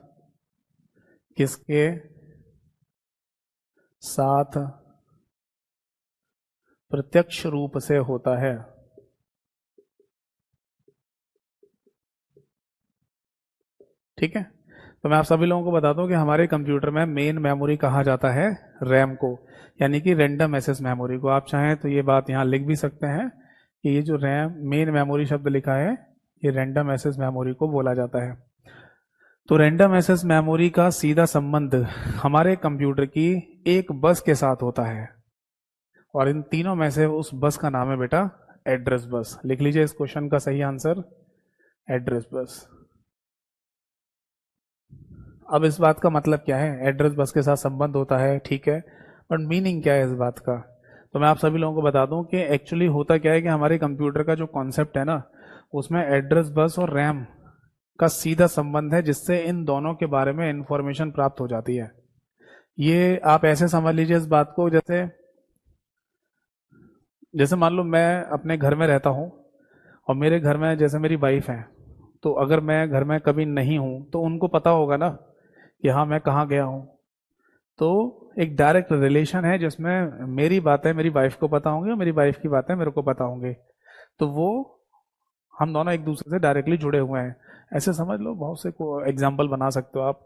प्रत्यक्ष रूप से होता है। ठीक है, तो मैं आप सभी लोगों को बता दूं कि हमारे कंप्यूटर में मेन मेमोरी कहा जाता है रैम को, यानी कि रैंडम एक्सेस मेमोरी को। आप चाहें तो ये बात यहाँ लिख भी सकते हैं कि ये जो रैम मेन मेमोरी शब्द लिखा है ये रैंडम एक्सेस मेमोरी को बोला जाता है। तो रैंडम एक्सेस मेमोरी का सीधा संबंध हमारे कंप्यूटर की एक बस के साथ होता है, और इन तीनों में से उस बस का नाम है बेटा एड्रेस बस। लिख लीजिए इस क्वेश्चन का सही आंसर एड्रेस बस। अब इस बात का मतलब क्या है, एड्रेस बस के साथ संबंध होता है, ठीक है, बट मीनिंग क्या है इस बात का। तो मैं आप सभी लोगों को बता दूं कि एक्चुअली होता क्या है कि हमारे कंप्यूटर का जो कॉन्सेप्ट है ना, उसमें एड्रेस बस और रैम का सीधा संबंध है, जिससे इन दोनों के बारे में इंफॉर्मेशन प्राप्त हो जाती है। ये आप ऐसे समझ लीजिए इस बात को, जैसे जैसे मान लो मैं अपने घर में रहता हूँ और मेरे घर में जैसे मेरी वाइफ है, तो अगर मैं घर में कभी नहीं हूँ तो उनको पता होगा ना कि हाँ मैं कहाँ गया हूँ। तो एक डायरेक्ट रिलेशन है जिसमें मेरी बातें मेरी वाइफ को पता होंगी और मेरी वाइफ की बातें मेरे को पता होंगी, तो वो हम दोनों एक दूसरे से डायरेक्टली जुड़े हुए हैं। ऐसे समझ लो, बहुत से एग्जाम्पल बना सकते हो आप।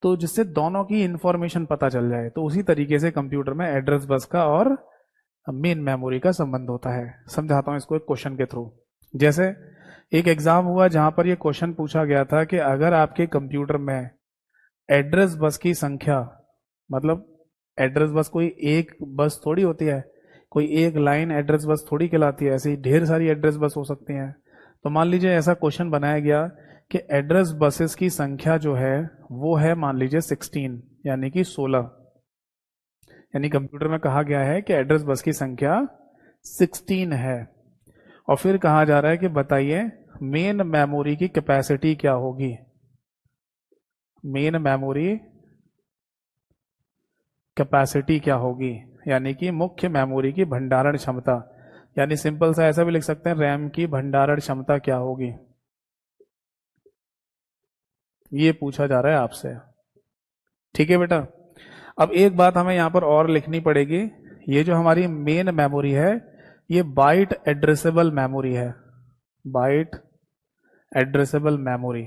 तो जिससे दोनों की इंफॉर्मेशन पता चल जाए। तो उसी तरीके से कंप्यूटर में एड्रेस बस का और मेन मेमोरी का संबंध होता है। समझाता हूँ इसको एक क्वेश्चन के थ्रू। जैसे एक एग्जाम हुआ जहां पर यह क्वेश्चन पूछा गया था कि अगर आपके कंप्यूटर में एड्रेस बस की संख्या, मतलब एड्रेस बस कोई एक बस थोड़ी होती है, कोई एक लाइन एड्रेस बस थोड़ी कहलाती है, ऐसी ढेर सारी एड्रेस बस हो सकती हैं। तो मान लीजिए ऐसा क्वेश्चन बनाया गया कि एड्रेस बसेस की संख्या जो है वो है मान लीजिए 16, यानी कि 16। यानी कंप्यूटर में कहा गया है कि एड्रेस बस की संख्या 16 है। और फिर कहा जा रहा है कि बताइए मेन मेमोरी की कैपेसिटी क्या होगी। मेन मेमोरी कैपेसिटी क्या होगी, यानी कि मुख्य मेमोरी की भंडारण क्षमता, यानी सिंपल सा ऐसा भी लिख सकते हैं रैम की भंडारण क्षमता क्या होगी, ये पूछा जा रहा है आपसे। ठीक है बेटा। अब एक बात हमें यहां पर और लिखनी पड़ेगी, ये जो हमारी मेन मेमोरी है ये बाइट एड्रेसेबल मेमोरी है। बाइट एड्रेसेबल मेमोरी,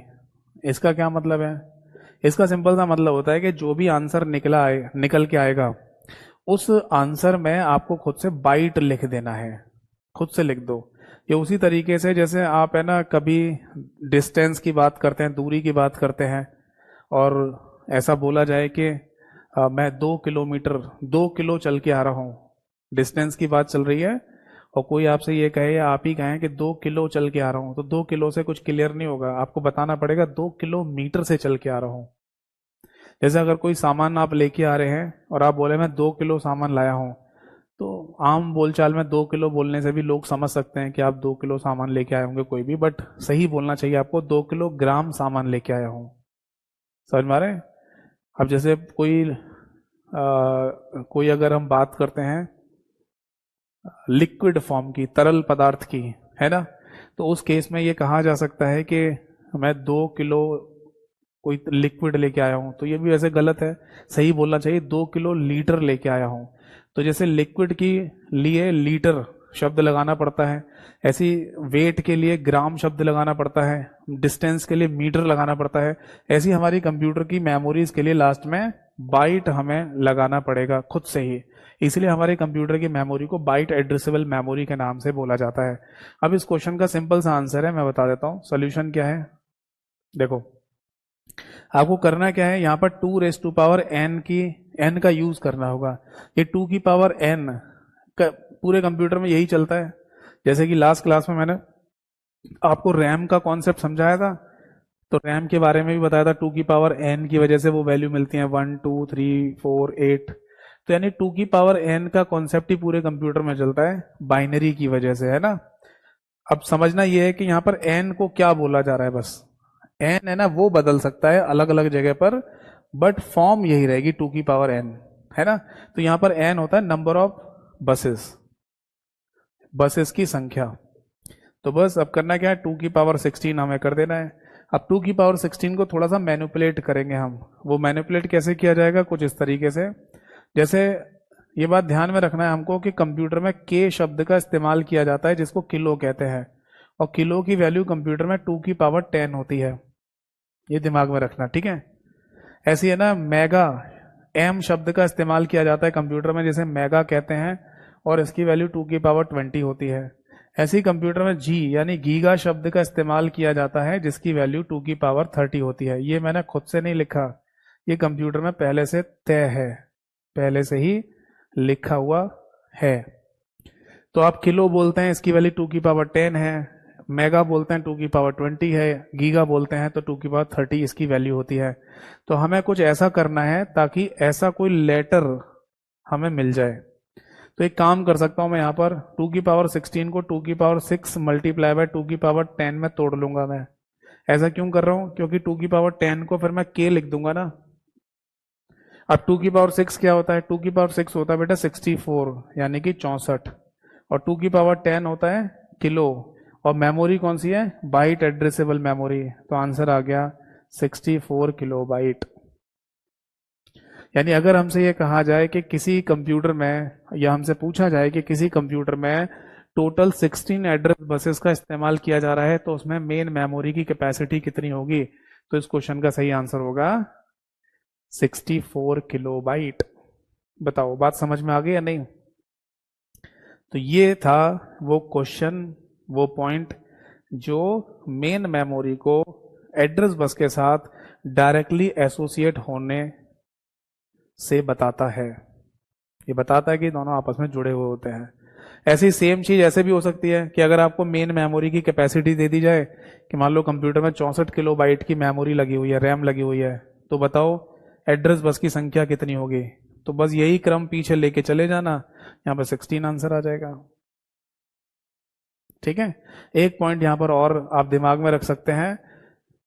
इसका क्या मतलब है? इसका सिंपल सा मतलब होता है कि जो भी आंसर निकल के आएगा उस आंसर में आपको खुद से बाइट लिख देना है, खुद से लिख दो। ये उसी तरीके से जैसे आप है ना कभी डिस्टेंस की बात करते हैं, दूरी की बात करते हैं, और ऐसा बोला जाए कि मैं 2 किलोमीटर 2 किलो चल के आ रहा हूँ, डिस्टेंस की बात चल रही है, और कोई आपसे ये कहे या आप ही कहें कि 2 किलो चल के आ रहा हूँ, तो 2 किलो से कुछ क्लियर नहीं होगा, आपको बताना पड़ेगा 2 किलोमीटर से चल के आ रहा हूँ। जैसे अगर कोई सामान आप लेके आ रहे हैं और आप बोले मैं 2 किलो सामान लाया हूँ, तो आम बोलचाल में 2 किलो बोलने से भी लोग समझ सकते हैं कि आप 2 किलो सामान लेके आए होंगे कोई भी, बट सही बोलना चाहिए आपको 2 किलोग्राम सामान लेके आया हूँ। समझ में आ रहे हैं? अब जैसे कोई अगर हम बात करते हैं लिक्विड फॉर्म की, तरल पदार्थ की, है ना, तो उस केस में ये कहा जा सकता है कि मैं 2 किलो कोई लिक्विड लेके आया हूं, तो ये भी वैसे गलत है, सही बोलना चाहिए 2 किलो लीटर लेके आया हूं। तो जैसे लिक्विड की लिए लीटर शब्द लगाना पड़ता है, ऐसी वेट के लिए ग्राम शब्द लगाना पड़ता है, डिस्टेंस के लिए मीटर लगाना पड़ता है, ऐसी हमारी कंप्यूटर की मेमोरीज के लिए लास्ट में बाइट हमें लगाना पड़ेगा खुद से ही। इसलिए हमारे कंप्यूटर की मेमोरी को बाइट एड्रेसेबल मेमोरी के नाम से बोला जाता है। अब इस क्वेश्चन का सिंपल सा आंसर है, मैं बता देता हूं सोल्यूशन क्या है। देखो आपको करना क्या है, यहां पर 2 की एन का यूज करना होगा। ये 2 की पावर एन पूरे कंप्यूटर में यही चलता है। जैसे कि लास्ट क्लास में मैंने आपको रैम का कॉन्सेप्ट समझाया था, तो रैम के बारे में भी बताया था, 2 की पावर एन की वजह से वो वैल्यू मिलती है 1 2 3 4 8। तो यानी 2 की पावर एन का कॉन्सेप्ट ही पूरे कंप्यूटर में चलता है बाइनरी की वजह से, है ना। अब समझना ये है कि यहाँ पर एन को क्या बोला जा रहा है, बस एन है ना वो बदल सकता है अलग अलग जगह पर, बट फॉर्म यही रहेगी 2 की पावर एन, है ना। तो यहां पर एन होता है नंबर ऑफ बसेस, बसेस की संख्या। तो बस अब करना क्या है, 2 की पावर 16 हमें कर देना है। अब 2 की पावर 16 को थोड़ा सा मैनिपुलेट करेंगे हम। वो मैनिपुलेट कैसे किया जाएगा, कुछ इस तरीके से। जैसे ये बात ध्यान में रखना है हमको कि कंप्यूटर में के शब्द का इस्तेमाल किया जाता है जिसको किलो कहते हैं, और किलो की वैल्यू कंप्यूटर में 2 की पावर 10 होती है, ये दिमाग में रखना, ठीक है। ऐसी है ना मेगा, एम शब्द का इस्तेमाल किया जाता है कंप्यूटर में, जैसे मेगा कहते हैं, और इसकी वैल्यू 2 की पावर 20 होती है। ऐसे ही कंप्यूटर में जी यानी गीगा शब्द का इस्तेमाल किया जाता है जिसकी वैल्यू 2 की पावर 30 होती है। ये मैंने खुद से नहीं लिखा, ये कंप्यूटर में पहले से तय है, पहले से ही लिखा हुआ है। तो आप किलो बोलते हैं इसकी वैल्यू 2 की पावर 10 है, मेगा बोलते हैं 2 की पावर 20 है, गीगा बोलते हैं तो 2 की पावर 30 इसकी वैल्यू होती है। तो हमें कुछ ऐसा करना है ताकि ऐसा कोई लेटर हमें मिल जाए। तो एक काम कर सकता हूं मैं, यहां पर 2 की पावर 16 को 2 की पावर 6 मल्टीप्लाई बाय 2 की पावर 10 में तोड़ लूंगा मैं। ऐसा क्यों कर रहा हूं, क्योंकि 2 की पावर 10 को फिर मैं के लिख दूंगा ना। अब 2 की पावर 6 क्या होता है, 2 की पावर 6 होता है बेटा 64, यानी कि 64, और 2 की पावर 10 होता है किलो, और मेमोरी कौन सी है, बाइट एड्रेसेबल मेमोरी। तो आंसर आ गया 64 किलो बाइट। यानी अगर हमसे ये कहा जाए कि किसी कंप्यूटर में, या हमसे पूछा जाए कि किसी कंप्यूटर में टोटल 16 एड्रेस बसेस का इस्तेमाल किया जा रहा है, तो उसमें मेन मेमोरी की कैपेसिटी कितनी होगी, तो इस क्वेश्चन का सही आंसर होगा 64 किलोबाइट। बताओ बात समझ में आ गई या नहीं? तो ये था वो क्वेश्चन, वो पॉइंट जो मेन मेमोरी को एड्रेस बस के साथ डायरेक्टली एसोसिएट होने से बताता है। ये बताता है कि दोनों आपस में जुड़े हुए होते हैं। ऐसी सेम चीज ऐसे भी हो सकती है कि अगर आपको मेन मेमोरी की कैपेसिटी दे दी जाए कि मान लो कंप्यूटर में 64 किलोबाइट की मेमोरी लगी हुई है, रैम लगी हुई है, तो बताओ एड्रेस बस की संख्या कितनी होगी? तो बस यही क्रम पीछे लेके चले जाना, यहाँ पर 16 आंसर आ जाएगा। ठीक है। एक पॉइंट यहां पर और आप दिमाग में रख सकते हैं,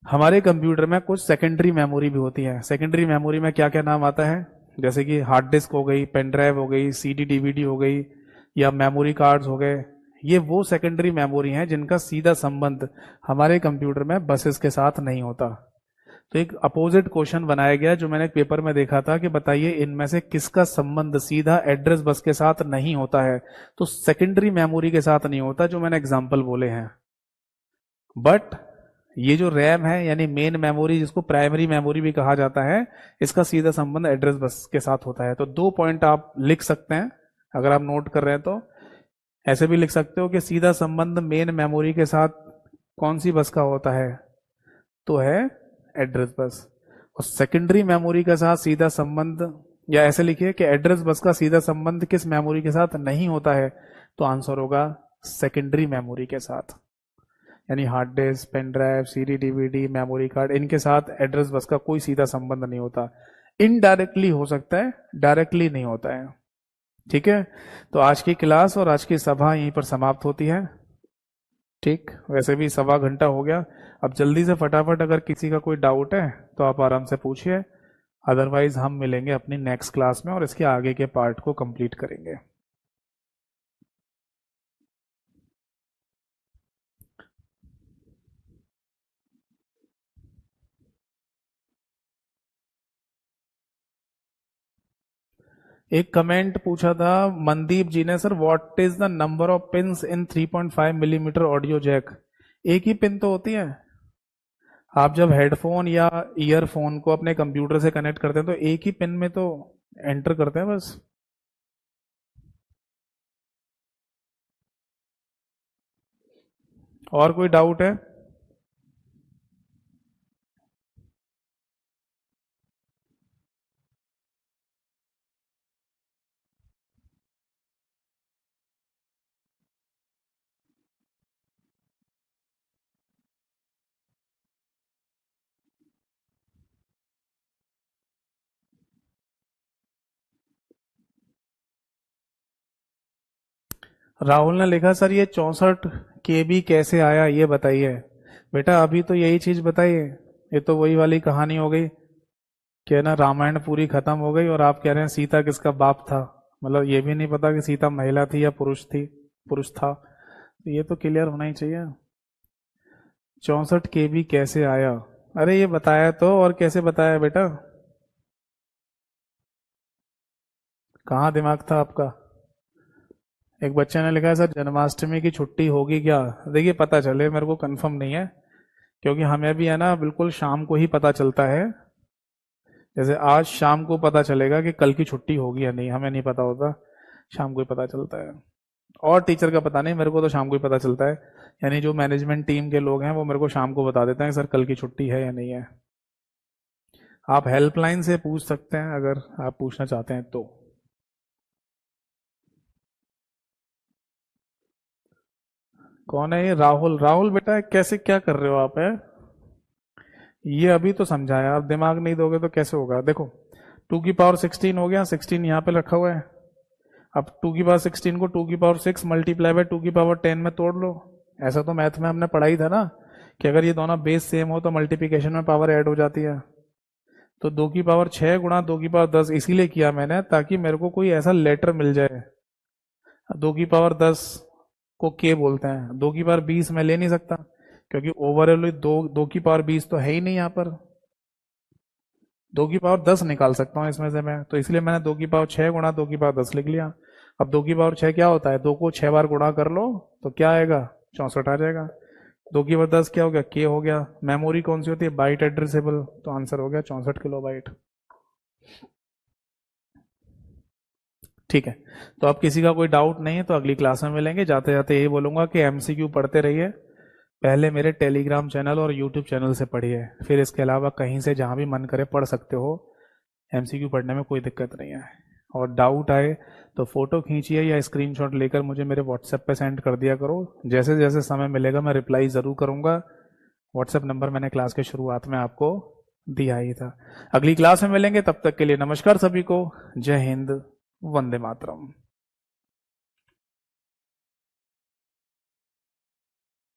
हमारे कंप्यूटर में कुछ सेकेंडरी मेमोरी भी होती है। सेकेंडरी मेमोरी में क्या क्या नाम आता है? जैसे कि हार्ड डिस्क हो गई, पेन ड्राइव हो गई, सीडी डीवीडी हो गई, या मेमोरी कार्ड्स हो गए। ये वो सेकेंडरी मेमोरी हैं जिनका सीधा संबंध हमारे कंप्यूटर में बसेस के साथ नहीं होता। तो एक अपोजिट क्वेश्चन बनाया गया जो मैंने एक पेपर में देखा था कि बताइए इनमें से किसका संबंध सीधा एड्रेस बस के साथ नहीं होता है? तो सेकेंडरी मेमोरी के साथ नहीं होता, जो मैंने एग्जांपल बोले हैं। बट ये जो रैम है यानी मेन मेमोरी, जिसको प्राइमरी मेमोरी भी कहा जाता है, इसका सीधा संबंध एड्रेस बस के साथ होता है। तो 2 पॉइंट आप लिख सकते हैं अगर आप नोट कर रहे हैं तो। ऐसे भी लिख सकते हो कि सीधा संबंध मेन मेमोरी के साथ कौन सी बस का होता है? तो है एड्रेस बस। और सेकेंडरी मेमोरी के साथ सीधा संबंध, या ऐसे लिखिए कि एड्रेस बस का सीधा संबंध किस मेमोरी के साथ नहीं होता है? तो आंसर होगा सेकेंडरी मेमोरी के साथ। यानी hard disk, pen drive, CD DVD, memory card, इनके साथ एड्रेस बस का कोई सीधा संबंध नहीं होता। इनडायरेक्टली हो सकता है, डायरेक्टली नहीं होता है। ठीक है। तो आज की क्लास और आज की सभा यहीं पर समाप्त होती है। ठीक, वैसे भी 1.25 घंटा हो गया। अब जल्दी से फटाफट अगर किसी का कोई डाउट है तो आप आराम से पूछिए, अदरवाइज हम मिलेंगे अपनी नेक्स्ट क्लास में और इसके आगे के पार्ट को कंप्लीट करेंगे। एक कमेंट पूछा था मनदीप जी ने, sir what is the number of pins in 3.5 millimetre audio jack? एक ही पिन तो होती है। आप जब हेडफोन या ईयरफोन को अपने कंप्यूटर से कनेक्ट करते हैं तो एक ही पिन में तो एंटर करते हैं बस। और कोई डाउट है? राहुल ने लिखा, सर ये 64 KB कैसे आया ये बताइए। बेटा अभी तो यही चीज बताइए, ये तो वही वाली कहानी हो गई कि है ना, रामायण पूरी खत्म हो गई और आप कह रहे हैं सीता किसका बाप था। मतलब ये भी नहीं पता कि सीता महिला थी या पुरुष थी, पुरुष था। तो ये तो क्लियर होना ही चाहिए। 64 KB कैसे आया? अरे ये बताया तो, और कैसे बताया बेटा? कहाँ दिमाग था आपका? एक बच्चे ने लिखा है, सर जन्माष्टमी की छुट्टी होगी क्या? देखिए पता चले, मेरे को कंफर्म नहीं है, क्योंकि हमें भी है ना बिल्कुल शाम को ही पता चलता है। जैसे आज शाम को पता चलेगा कि कल की छुट्टी होगी या नहीं, हमें नहीं पता होता, शाम को ही पता चलता है। और टीचर का पता नहीं, मेरे को तो शाम को ही पता चलता है। यानी जो मैनेजमेंट टीम के लोग हैं वो मेरे को शाम को बता देते हैं सर कल की छुट्टी है या नहीं है। आप हेल्पलाइन से पूछ सकते हैं अगर आप पूछना चाहते हैं तो। कौन है ये राहुल? राहुल बेटा कैसे क्या कर रहे हो आप? है ये अभी तो समझाया, आप दिमाग नहीं दोगे तो कैसे होगा? देखो 2 की पावर 16 हो गया, 16 यहाँ पे रखा हुआ है। अब 2 की पावर 16 को 2 की पावर 6 मल्टीप्लाई बाय 2 की पावर 10 में तोड़ लो। ऐसा तो मैथ में हमने पढ़ा ही था ना कि अगर ये दोनों बेस सेम हो तो मल्टीप्लिकेशन में पावर ऐड हो जाती है। तो 2 की पावर 6 गुणा 2 की पावर 10 इसीलिए किया मैंने ताकि मेरे को कोई ऐसा लेटर मिल जाए। 2 की पावर 10 को के बोलते हैं, 2 की पावर 20 मैं ले नहीं सकता क्योंकि ओवरऑल 2 की पावर 20 तो है ही नहीं यहाँ पर। 2 की पावर 10 निकाल सकता हूँ इसमें से मैं, तो इसलिए मैंने 2 की पावर 6 गुणा 2 की पावर 10 लिख लिया। अब 2 की पावर 6 क्या होता है? 2 को 6 बार गुणा कर लो तो क्या आएगा? 64 आ जाएगा। 2 की पावर 10 क्या हो गया? के हो गया। मेमोरी कौन सी होती है? बाइट एड्रेसेबल, तो आंसर हो गया 64 किलोबाइट। ठीक है, तो अब किसी का कोई डाउट नहीं है तो अगली क्लास में मिलेंगे। जाते जाते यही बोलूंगा कि एमसीक्यू पढ़ते रहिए, पहले मेरे टेलीग्राम चैनल और यूट्यूब चैनल से पढ़िए, फिर इसके अलावा कहीं से जहाँ भी मन करे पढ़ सकते हो। एमसीक्यू पढ़ने में कोई दिक्कत नहीं है। और डाउट आए तो फोटो खींचिए या स्क्रीनशॉट लेकर मुझे मेरे व्हाट्सएप पे सेंड कर दिया करो। जैसे जैसे समय मिलेगा मैं रिप्लाई ज़रूर करूँगा। व्हाट्सएप नंबर मैंने क्लास के शुरुआत में आपको दिया ही था। अगली क्लास में मिलेंगे, तब तक के लिए नमस्कार सभी को। जय हिंद, वंदे मातरम।